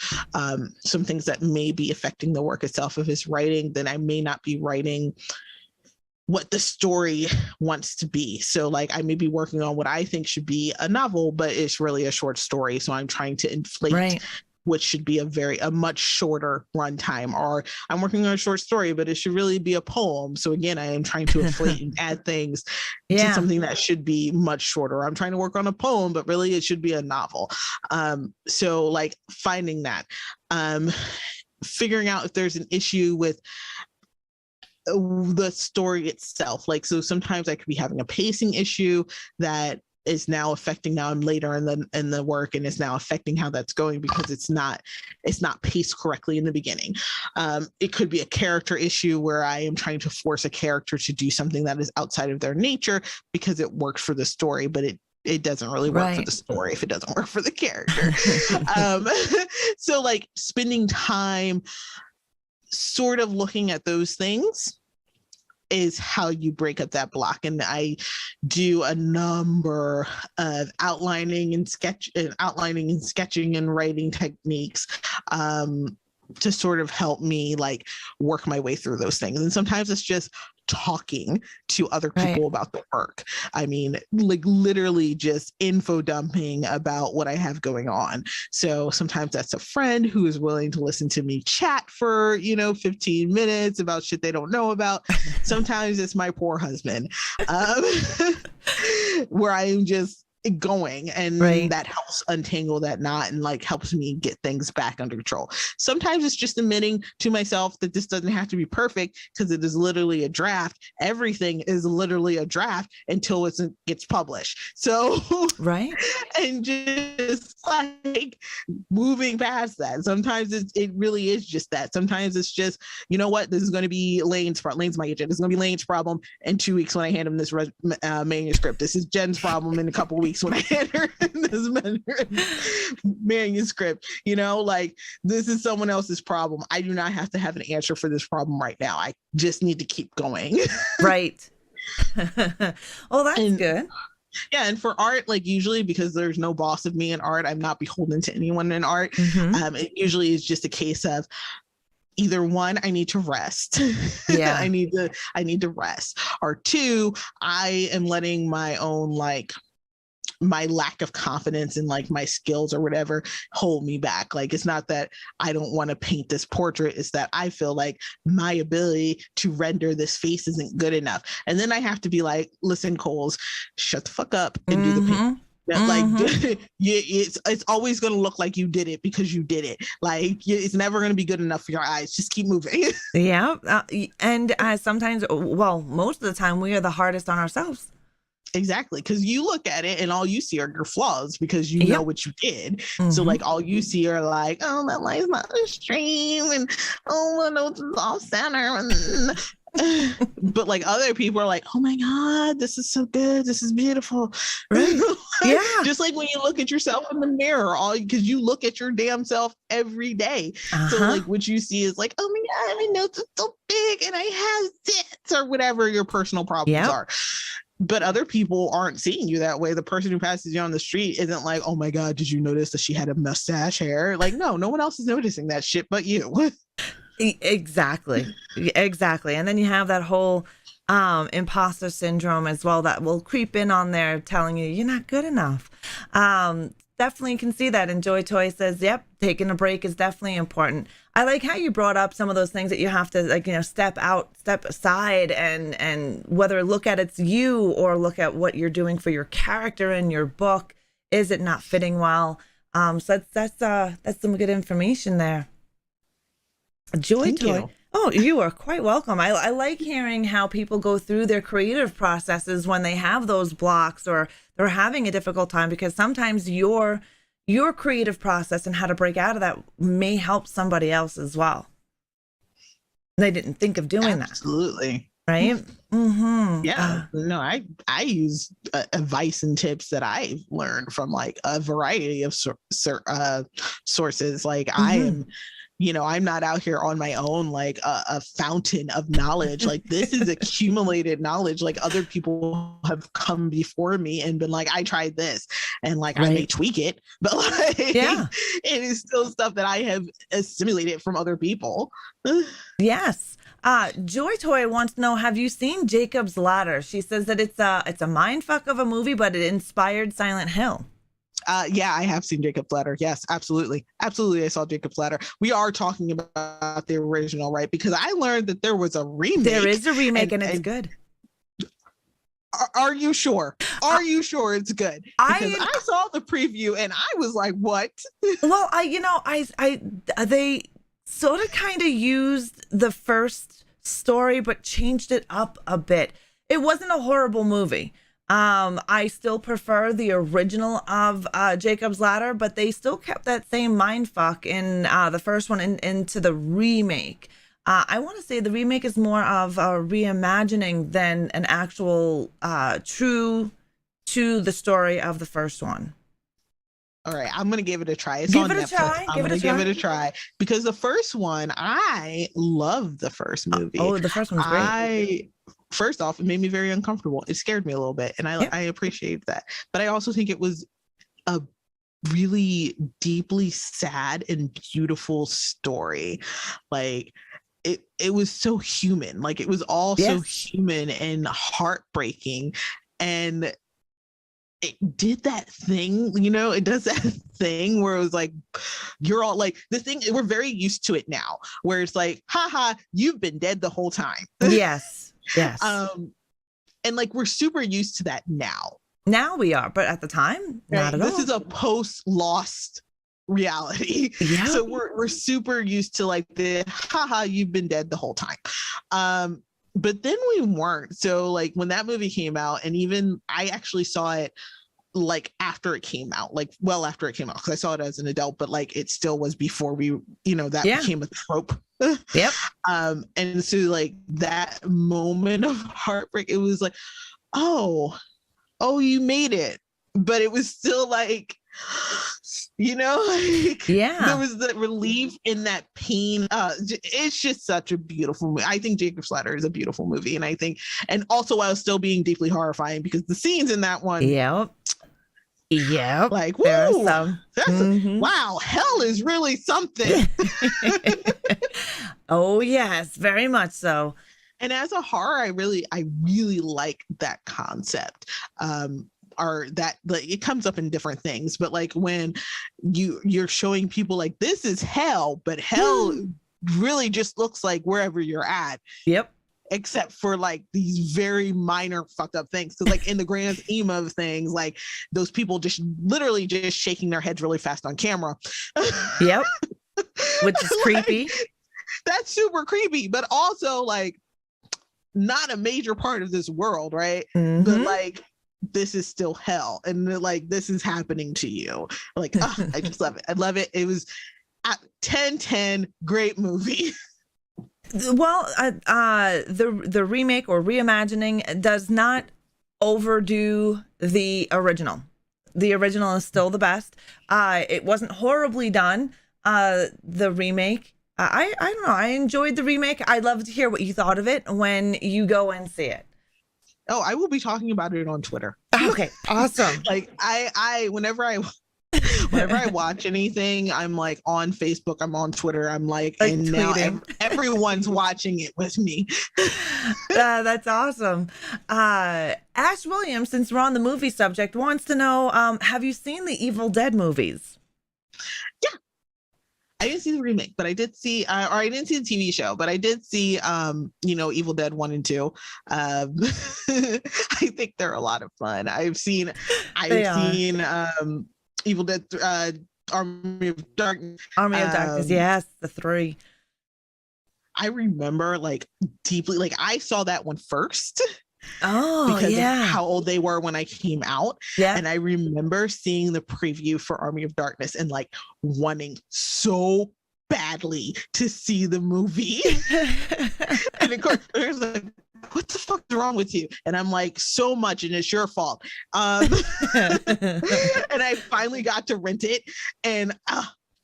Some things that may be affecting the work itself. If it's writing, then I may not be writing what the story wants to be. So like I may be working on what I think should be a novel, but it's really a short story. So I'm trying to inflate which should be a much shorter runtime, or I'm working on a short story, but it should really be a poem. So again, I am trying to inflate and add things to something that should be much shorter. I'm trying to work on a poem, but really it should be a novel. So like finding that, figuring out if there's an issue with the story itself. Like, so sometimes I could be having a pacing issue that is now affecting, now I'm later in the work, and it's now affecting how that's going because it's not paced correctly in the beginning. It could be a character issue where I am trying to force a character to do something that is outside of their nature because it works for the story, but it doesn't really work for the story if it doesn't work for the character. So like spending time sort of looking at those things is how you break up that block. And I do a number of outlining and sketching and writing techniques to sort of help me like work my way through those things. And sometimes it's just talking to other people about the work. I mean, like literally just info dumping about what I have going on. So sometimes that's a friend who is willing to listen to me chat for, 15 minutes about shit they don't know about. Sometimes it's my poor husband, where I am just going, and that helps untangle that knot and like helps me get things back under control. Sometimes it's just admitting to myself that this doesn't have to be perfect because it is literally a draft. Everything is literally a draft until it gets published. So and just like moving past that. Sometimes it really is just that. Sometimes it's just, you know what, this is going to be Lane's my agent. It's going to be Lane's problem in 2 weeks when I hand him this manuscript. This is Jen's problem in a couple weeks when I hand her this manuscript. Like this is someone else's problem. I do not have to have an answer for this problem right now. I just need to keep going. Right. Oh, that's good. Yeah, and for art, like usually because there's no boss of me in art, I'm not beholden to anyone in art. It usually is just a case of either one, I need to rest. Yeah, I need to rest. Or two, I am letting my own my lack of confidence in like my skills or whatever hold me back. Like it's not that I don't want to paint this portrait, it's that I feel like my ability to render this face isn't good enough. And then I have to be like, listen, Coles, shut the fuck up and do the paint. Like it's always going to look like you did it because you did it. Like it's never going to be good enough for your eyes. Just keep moving. And sometimes, well, most of the time we are the hardest on ourselves. Exactly, because you look at it and all you see are your flaws because you know what you did. So like all you see are like, oh, that line's not extreme, and oh, my notes is off center. But like other people are like, oh my God, this is so good, this is beautiful. Right. Just like when you look at yourself in the mirror, because you look at your damn self every day. So like what you see is like, oh my God, my notes are so big and I have zits or whatever your personal problems are. But other people aren't seeing you that way. The person who passes you on the street isn't like, oh my God, did you notice that she had a mustache hair? Like, no one else is noticing that shit but you. Exactly. And then you have that whole imposter syndrome as well that will creep in on there telling you you're not good enough. Definitely can see that. And Joy Toy says, yep, taking a break is definitely important. I like how you brought up some of those things that you have to step aside and whether look at it's you or look at what you're doing for your character in your book. Is it not fitting well? So that's some good information there. Joy Toy. Oh, you are quite welcome. I like hearing how people go through their creative processes when they have those blocks or they're having a difficult time, because sometimes your creative process and how to break out of that may help somebody else as well. They didn't think of doing Absolutely. that, right? Mm-hmm. Yeah, no, I use advice and tips that I've learned from like a variety of sources. Like I am, I'm not out here on my own like a fountain of knowledge. Like this is accumulated knowledge. Like other people have come before me and been like, I tried this, and like I may tweak it, but like it is still stuff that I have assimilated from other people. Yes. Joy Toy wants to know, have you seen Jacob's Ladder? She says that it's a mind fuck of a movie, but it inspired Silent Hill. Yeah, I have seen Jacob's Ladder. Yes, absolutely. Absolutely. I saw Jacob's Ladder. We are talking about the original, right? Because I learned that there was a remake. There is a remake and it's good. Are you sure? Are you sure it's good? Because I saw the preview and I was like, what? Well, they sort of kind of used the first story, but changed it up a bit. It wasn't a horrible movie. I still prefer the original of Jacob's Ladder, but they still kept that same mindfuck in the first one into the remake. I want to say the remake is more of a reimagining than an actual true to the story of the first one. All right, I'm gonna give it a try. It's on Netflix. I'm gonna give it a try because the first one, I love the first movie. Oh, the first one's great. First off, it made me very uncomfortable. It scared me a little bit, and I appreciate that. But I also think it was a really deeply sad and beautiful story. Like it was so human. Like it was all so human and heartbreaking, and it did that thing, it does that thing where it was like, you're all like, the thing, we're very used to it now, where it's like, haha, you've been dead the whole time. Yes. And like, we're super used to that now. Now we are, but at the time, not at all. This is a post-Lost reality. Yeah. So we're super used to like the, haha, you've been dead the whole time. But then we weren't. So like when that movie came out, and even I actually saw it like after it came out, like well after it came out, because I saw it as an adult, but like it still was before we, that became a trope. Yep. And so like that moment of heartbreak, it was like, oh, you made it. But it was still like, like, there was the relief in that pain. It's just such a beautiful movie. I think Jacob's Ladder is a beautiful movie, and also while still being deeply horrifying, because the scenes in that one, like, whoa, wow, hell is really something. Oh yes, very much so. And as a horror, I really like that concept. Or that like it comes up in different things, but like when you're showing people like this is hell, but hell really just looks like wherever you're at. Yep. Except for like these very minor fucked up things. So like in the grand scheme of things, like those people just literally just shaking their heads really fast on camera. Yep. Which is creepy. That's super creepy, but also like not a major part of this world, right? Mm-hmm. But like this is still hell, and like this is happening to you. Like I just love it. I love it. It was 10/10, great movie. Well, the remake or reimagining does not overdo the original. The original is still the best. It wasn't horribly done. The remake, I don't know. I enjoyed the remake. I'd love to hear what you thought of it when you go and see it. Oh, I will be talking about it on Twitter. Okay, awesome. Like whenever I watch anything, I'm like on Facebook, I'm on Twitter, I'm like and tweeting. Now everyone's watching it with me. That's awesome. Ash Williams, since we're on the movie subject, wants to know, have you seen the Evil Dead movies? Yeah. I didn't see the remake, but I did see, or I didn't see the TV show, but I did see, Evil Dead 1 and 2. I think they're a lot of fun. I've seen Evil Dead, Army of Darkness. Army of Darkness, yes, the 3. I remember like deeply, like I saw that one first because of how old they were when I came out. Yeah. And I remember seeing the preview for Army of Darkness and like wanting so badly to see the movie. And of course, there's like, what the fuck is wrong with you? And I'm like, so much, and it's your fault. And I finally got to rent it, and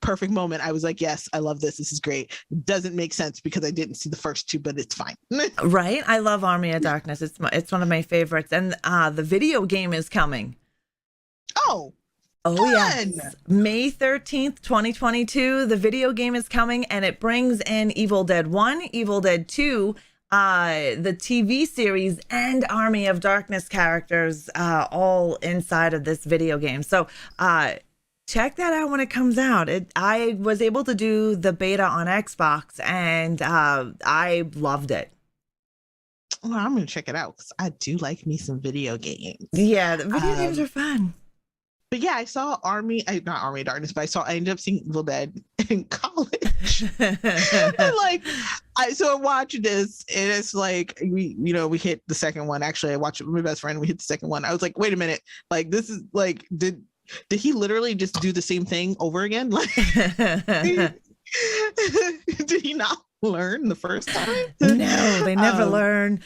perfect moment. I was like, yes, I love this. This is great. Doesn't make sense because I didn't see the first two, but it's fine. Right? I love Army of Darkness. It's one of my favorites. And the video game is coming. Oh, yes. May 13th, 2022. The video game is coming, and it brings in Evil Dead 1, Evil Dead 2, the TV series, and Army of Darkness characters all inside of this video game. So check that out when it comes out. I was able to do the beta on Xbox, and I loved it. Well, I'm going to check it out because I do like me some video games. Yeah, the video games are fun. But yeah, I saw not Army of Darkness, but I ended up seeing Evil Dead in college. And like, I watched this, and it's like, we hit the second one. Actually, I watched it with my best friend. We hit the second one. I was like, wait a minute. Like, this is like, did he literally just do the same thing over again? Like, did he not learn the first time? No, they never learn.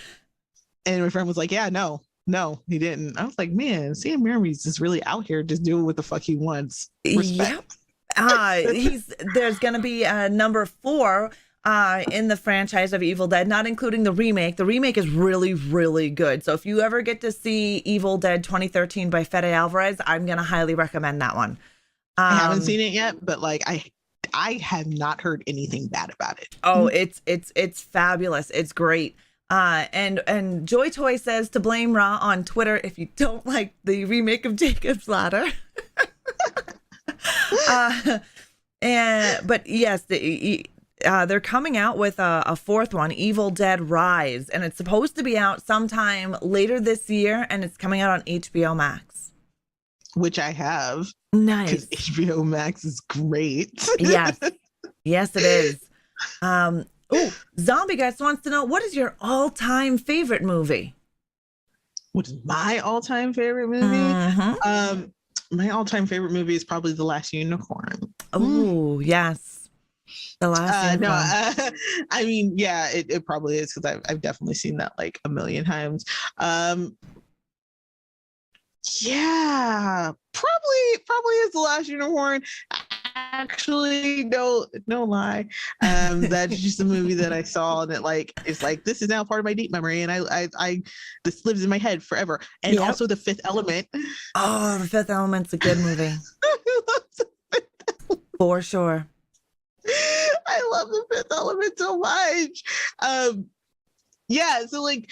And my friend was like, yeah, no, he didn't. I was like, man, Sam Raimi's just really out here just doing what the fuck he wants. Respect. Yep. There's going to be number 4 in the franchise of Evil Dead, not including the remake. The remake is really, really good. So if you ever get to see Evil Dead 2013 by Fede Alvarez, I'm going to highly recommend that one. I haven't seen it yet, but like I have not heard anything bad about it. Oh, it's fabulous. It's great. And Joy Toy says to blame Ra on Twitter if you don't like the remake of Jacob's Ladder. But yes, they're coming out with a fourth one, Evil Dead Rise, and it's supposed to be out sometime later this year, and it's coming out on HBO Max. Which I have. Nice. Because HBO Max is great. Yes. Yes, it is. Zombie Guys wants to know, what is your all-time favorite movie? What is my all-time favorite movie? Mm-hmm. My all-time favorite movie is probably The Last Unicorn. Oh, yes. The Last Unicorn. I mean, yeah, it probably is, because I've definitely seen that like a million times. Yeah, probably is The Last Unicorn. Actually, no lie. That's just a movie that I saw, and it's like this is now part of my deep memory, and I this lives in my head forever. And also The Fifth Element. Oh, The Fifth Element's a good movie. For sure. I love The Fifth Element so much. Yeah, so like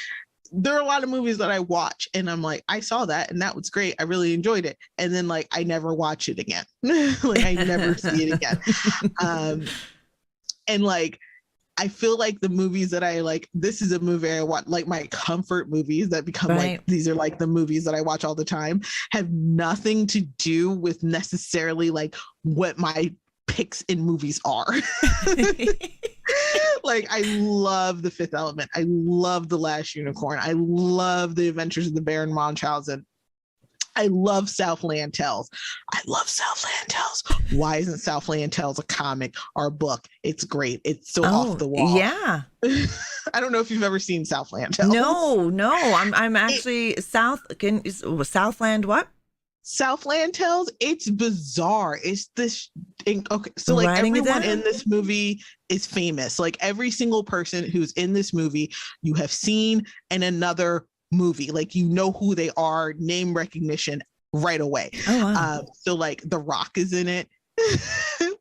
there are a lot of movies that I watch and I'm like, I saw that and that was great. I really enjoyed it. And then like I never watch it again. Like I never see it again. And like I feel like the movies that I like, this is a movie I watch, like my comfort movies that become like, these are like the movies that I watch all the time, have nothing to do with necessarily like what my picks in movies are. Like I love The Fifth Element. I love The Last Unicorn. I love The Adventures of the Baron Munchausen. I love Southland Tales. I love Southland Tales. Why isn't Southland Tales a comic or a book? It's great. It's so off the wall. Yeah. I don't know if you've ever seen Southland Tales. No. I'm actually Southland what? Southland Tales, it's bizarre. It's this okay, so like everyone in this movie is famous. Like every single person who's in this movie you have seen in another movie. Like you know who they are, name recognition right away. Oh, wow. So like The Rock is in it.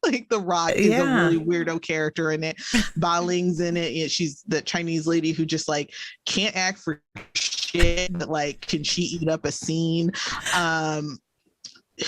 Like The Rock is a really weirdo character in it. Ba Ling's in it. Yeah, she's the Chinese lady who just like can't act for shit, but like can she eat up a scene?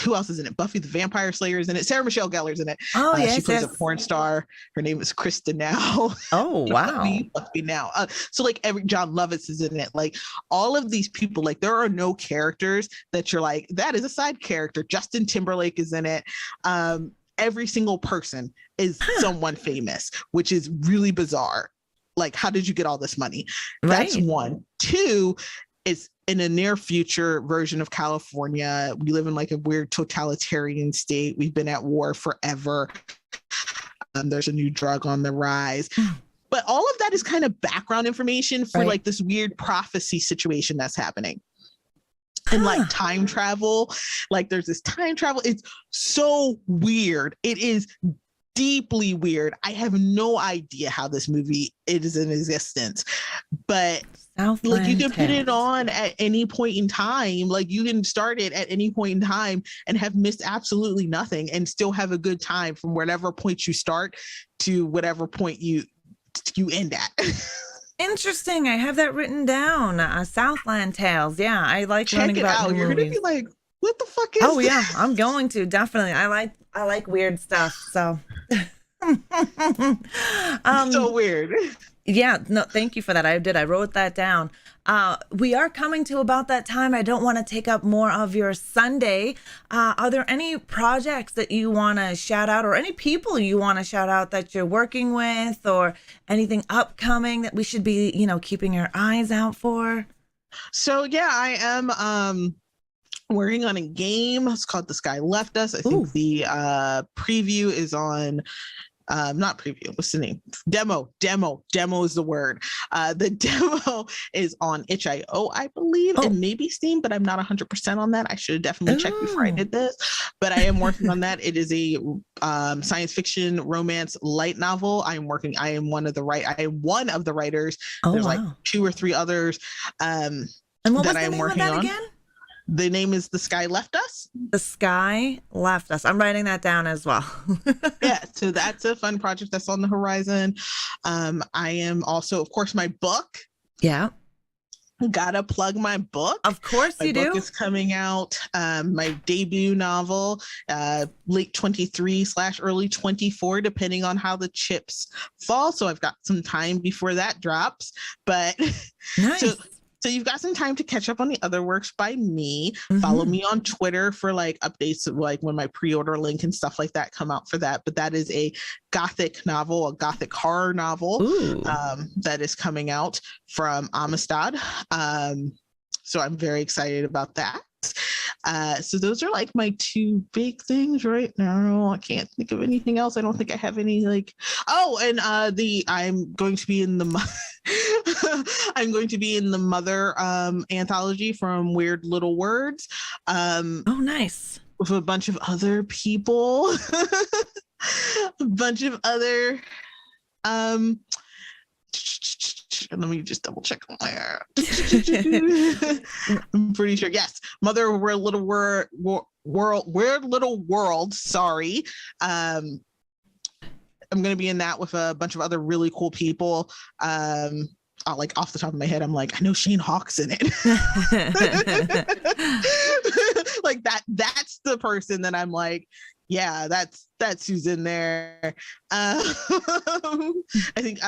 Who else is in it? Buffy the Vampire Slayer is in it. Sarah Michelle Gellar's in it. Oh, yes, she plays a porn star. Her name is Krista Now. Oh, wow. Buffy Now. So like John Lovitz is in it. Like all of these people, like there are no characters that you're like, that is a side character. Justin Timberlake is in it. And every single person is someone famous, which is really bizarre. Like, how did you get all this money? That's Right. one. Two, is in a near future version of California. We live in like a weird totalitarian state. We've been at war forever. There's a new drug on the rise. But all of that is kind of background information for like this weird prophecy situation that's happening. And like time travel, like there's this time travel. It's so weird. It is deeply weird. I have no idea how this movie is in existence, but like you can put it on at any point in time. Like you can start it at any point in time and have missed absolutely nothing and still have a good time from whatever point you start to whatever point you end at. Interesting. I have that written down. Southland Tales. Yeah, I like Check learning it about out. new You're movies. gonna be like, what the fuck is Oh this? yeah, I'm going to definitely. I like weird stuff. So So weird. yeah, no, thank you for that. I wrote that down. We are coming to about that time. I don't want to take up more of your Sunday. Are there any projects that you want to shout out, or any people you want to shout out that you're working with, or anything upcoming that we should be, keeping our eyes out for? So yeah, I am working on a game. It's called The Sky Left Us. I think the preview is on not preview, what's the name? Demo is the word. The demo is on itch.io, I believe, and maybe Steam, but I'm not 100% on that. I should have definitely checked before I did this, but I am working on that. It is a science fiction romance light novel. I am one of the writers. There's like 2 or 3 others and what was that the I'm name working of that on. again? The name is The Sky Left Us. The Sky Left Us. I'm writing that down as well. Yeah, so that's a fun project that's on the horizon. I am also, of course, my book. Yeah. Gotta plug my book. Of course you do. My book is coming out. My debut novel, late 23/early 24, depending on how the chips fall. So I've got some time before that drops. But Nice. So you've got some time to catch up on the other works by me. Follow me on Twitter for like updates of like when my pre-order link and stuff like that come out for that. But that is a Gothic novel, a Gothic horror novel that is coming out from Amistad. So I'm very excited about that. So those are like my 2 big things right now. I can't think of anything else. I don't think I have any like, I'm going to be in the Mother anthology from Weird Little Words. Nice. With a bunch of other people. A bunch of other let me just double check on my I'm pretty sure. Yes. Mother Weird Little World. Sorry. I'm gonna be in that with a bunch of other really cool people. Like off the top of my head, I'm like, I know Shane Hawk's in it. Like that's the person that I'm like, yeah, that's who's in there. I think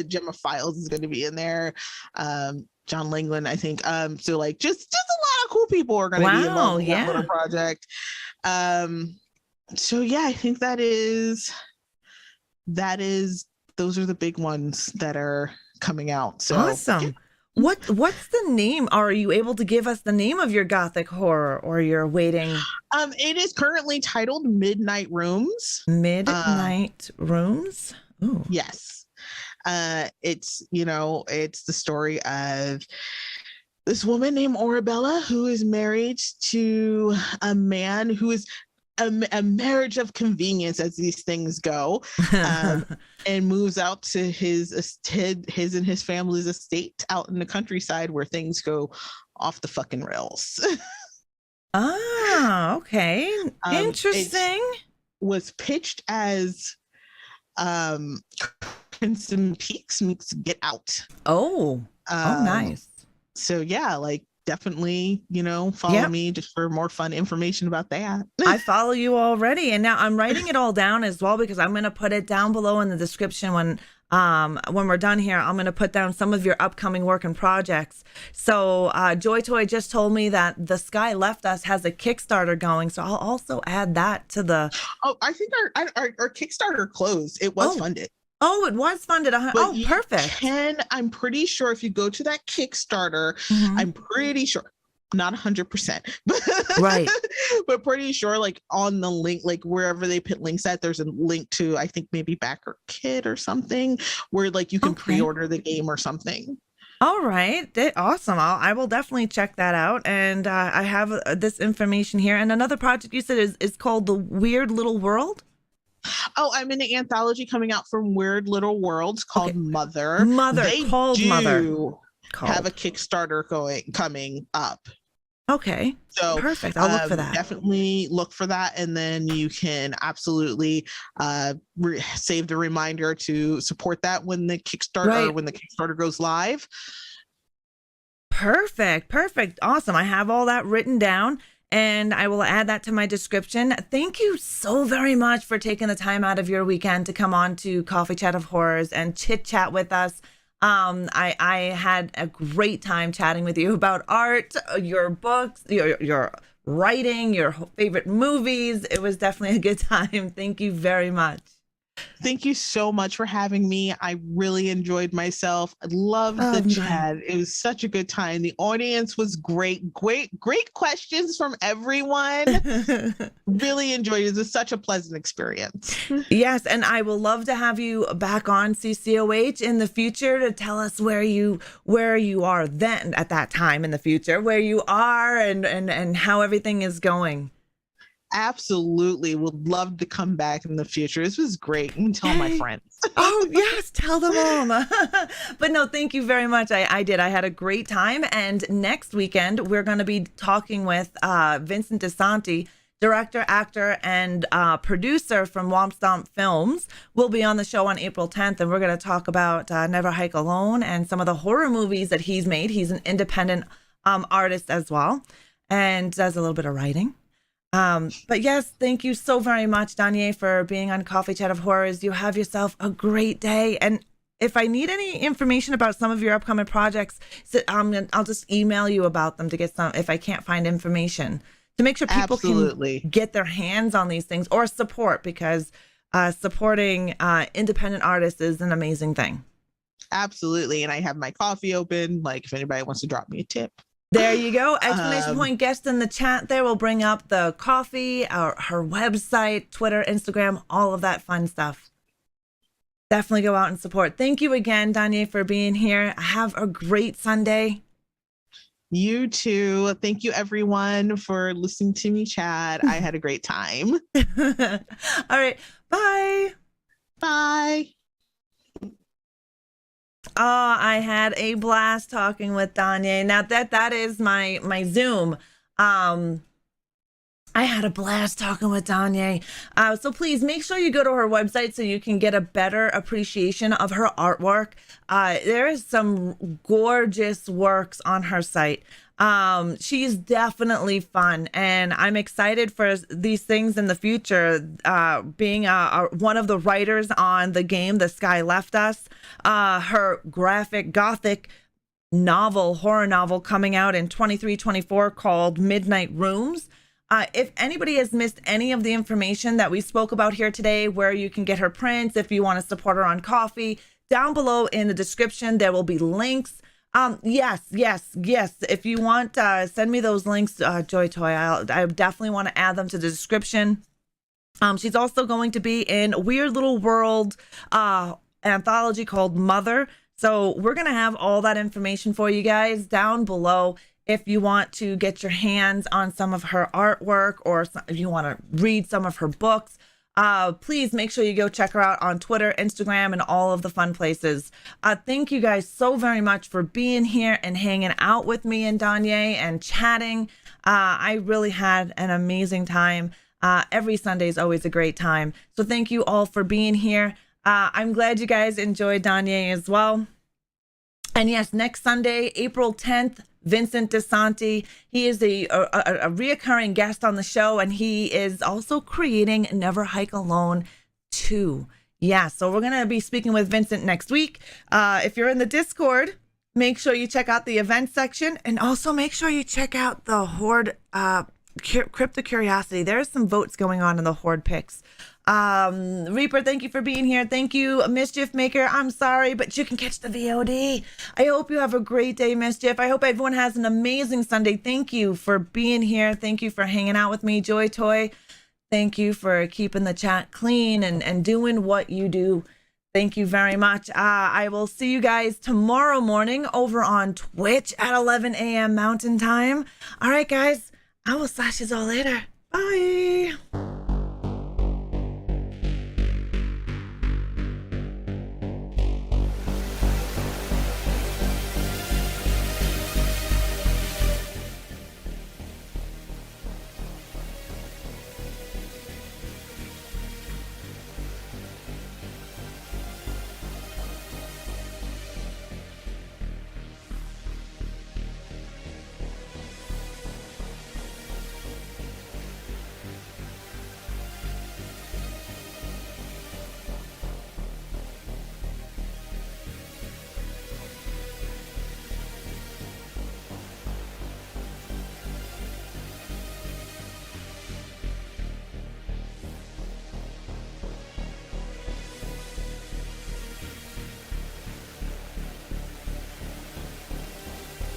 Gemma Files is going to be in there. John Langland, I think. So like just a lot of cool people are going to be involved in that little project. So yeah, I think that is those are the big ones that are coming out. So awesome. Yeah. What's the name? Are you able to give us the name of your Gothic horror, or you're waiting? It is currently titled Midnight Rooms. Midnight Rooms? Ooh. Yes. It's the story of this woman named Orabella who is married to a man who is a marriage of convenience, as these things go, and moves out to his and his family's estate out in the countryside where things go off the fucking rails. Okay. Interesting. Was pitched as Crimson Peaks meets Get Out. Nice. So yeah, like definitely, follow me just for more fun information about that. I follow you already. And now I'm writing it all down as well, because I'm going to put it down below in the description when When we're done here, I'm going to put down some of your upcoming work and projects. So Joy Toy just told me that The Sky Left Us has a Kickstarter going. So I'll also add that to the... Oh, I think our Kickstarter closed. It was funded. Oh, it was funded. Oh, perfect. I'm pretty sure if you go to that Kickstarter, I'm pretty sure, not 100%, right, but pretty sure, like on the link, like wherever they put links at, there's a link to, I think maybe Backer Kit or something, where like you can pre-order the game or something. All right. Awesome. I will definitely check that out. And I have this information here. And another project you said is called The Weird Little World. Oh, I'm in an anthology coming out from Weird Little Worlds called Mother. They called Mother. Have a Kickstarter coming up. Okay. So perfect. I'll look for that. Definitely look for that, and then you can absolutely save the reminder to support that when the Kickstarter goes live. Perfect. Awesome. I have all that written down. And I will add that to my description. Thank you so very much for taking the time out of your weekend to come on to Coffee Chat of Horrors and chit chat with us. I had a great time chatting with you about art, your books, your writing, your favorite movies. It was definitely a good time. Thank you very much. Thank you so much for having me. I really enjoyed myself. I loved the chat. It was such a good time. The audience was great. Great questions from everyone. Really enjoyed it. It was such a pleasant experience. Yes, and I will love to have you back on CCOH in the future to tell us where you are then at that time in the future, where you are and how everything is going. Absolutely. Would love to come back in the future. This was great. You can tell my friends. Oh, yes. Tell them all. But no, thank you very much. I did. I had a great time. And next weekend, we're going to be talking with Vincent DeSanti, director, actor, and producer from Womp Stomp Films. We'll be on the show on April 10th, and we're going to talk about Never Hike Alone and some of the horror movies that he's made. He's an independent artist as well and does a little bit of writing. But yes, thank you so very much, Donyae, for being on Coffee Chat of Horrors. You have yourself a great day. And if I need any information about some of your upcoming projects, I'll just email you about them to get some, if I can't find information, to make sure people can get their hands on these things or support, because supporting independent artists is an amazing thing. Absolutely. And I have my coffee open, like if anybody wants to drop me a tip. There you go. Exclamation point guest in the chat there. We'll bring up the coffee, her website, Twitter, Instagram, all of that fun stuff. Definitely go out and support. Thank you again, Donyae, for being here. Have a great Sunday. You too. Thank you, everyone, for listening to me chat. I had a great time. All right. Bye. Bye. Oh, I had a blast talking with Donyae. Now that is my Zoom. I had a blast talking with Donyae. So please make sure you go to her website so you can get a better appreciation of her artwork. There is some gorgeous works on her site. She's definitely fun, and I'm excited for these things in the future. Being one of the writers on the game The Sky Left Us, her graphic Gothic novel, horror novel coming out in 23-24 called Midnight Rooms. If anybody has missed any of the information that we spoke about here today, where you can get her prints, if you want to support her on Ko-fi, down below in the description, there will be links. Yes. If you want, send me those links, Joy Toy. I definitely want to add them to the description. She's also going to be in Weird Little World anthology called Mother. So we're going to have all that information for you guys down below. If you want to get your hands on some of her artwork, or if you want to read some of her books, please make sure you go check her out on Twitter, Instagram, and all of the fun places. Thank you guys so very much for being here and hanging out with me and Donyae and chatting. I really had an amazing time. Every Sunday is always a great time. So thank you all for being here. I'm glad you guys enjoyed Donyae as well. And yes, next Sunday, April 10th, Vincent DeSanti. He is a reoccurring guest on the show, and he is also creating Never Hike Alone 2. Yeah, so we're going to be speaking with Vincent next week. If you're in the Discord, make sure you check out the event section, and also make sure you check out the Horde Crypto Curiosity. There's some votes going on in the Horde picks. Reaper, thank you for being here. Thank you, Mischief Maker. I'm sorry, but you can catch the VOD. I hope you have a great day, Mischief. I hope everyone has an amazing Sunday. Thank you for being here. Thank you for hanging out with me, Joy Toy. Thank you for keeping the chat clean and doing what you do. Thank you very much. I will see you guys tomorrow morning over on Twitch at 11 a.m. Mountain Time. All right, guys. I will slash you all later. Bye.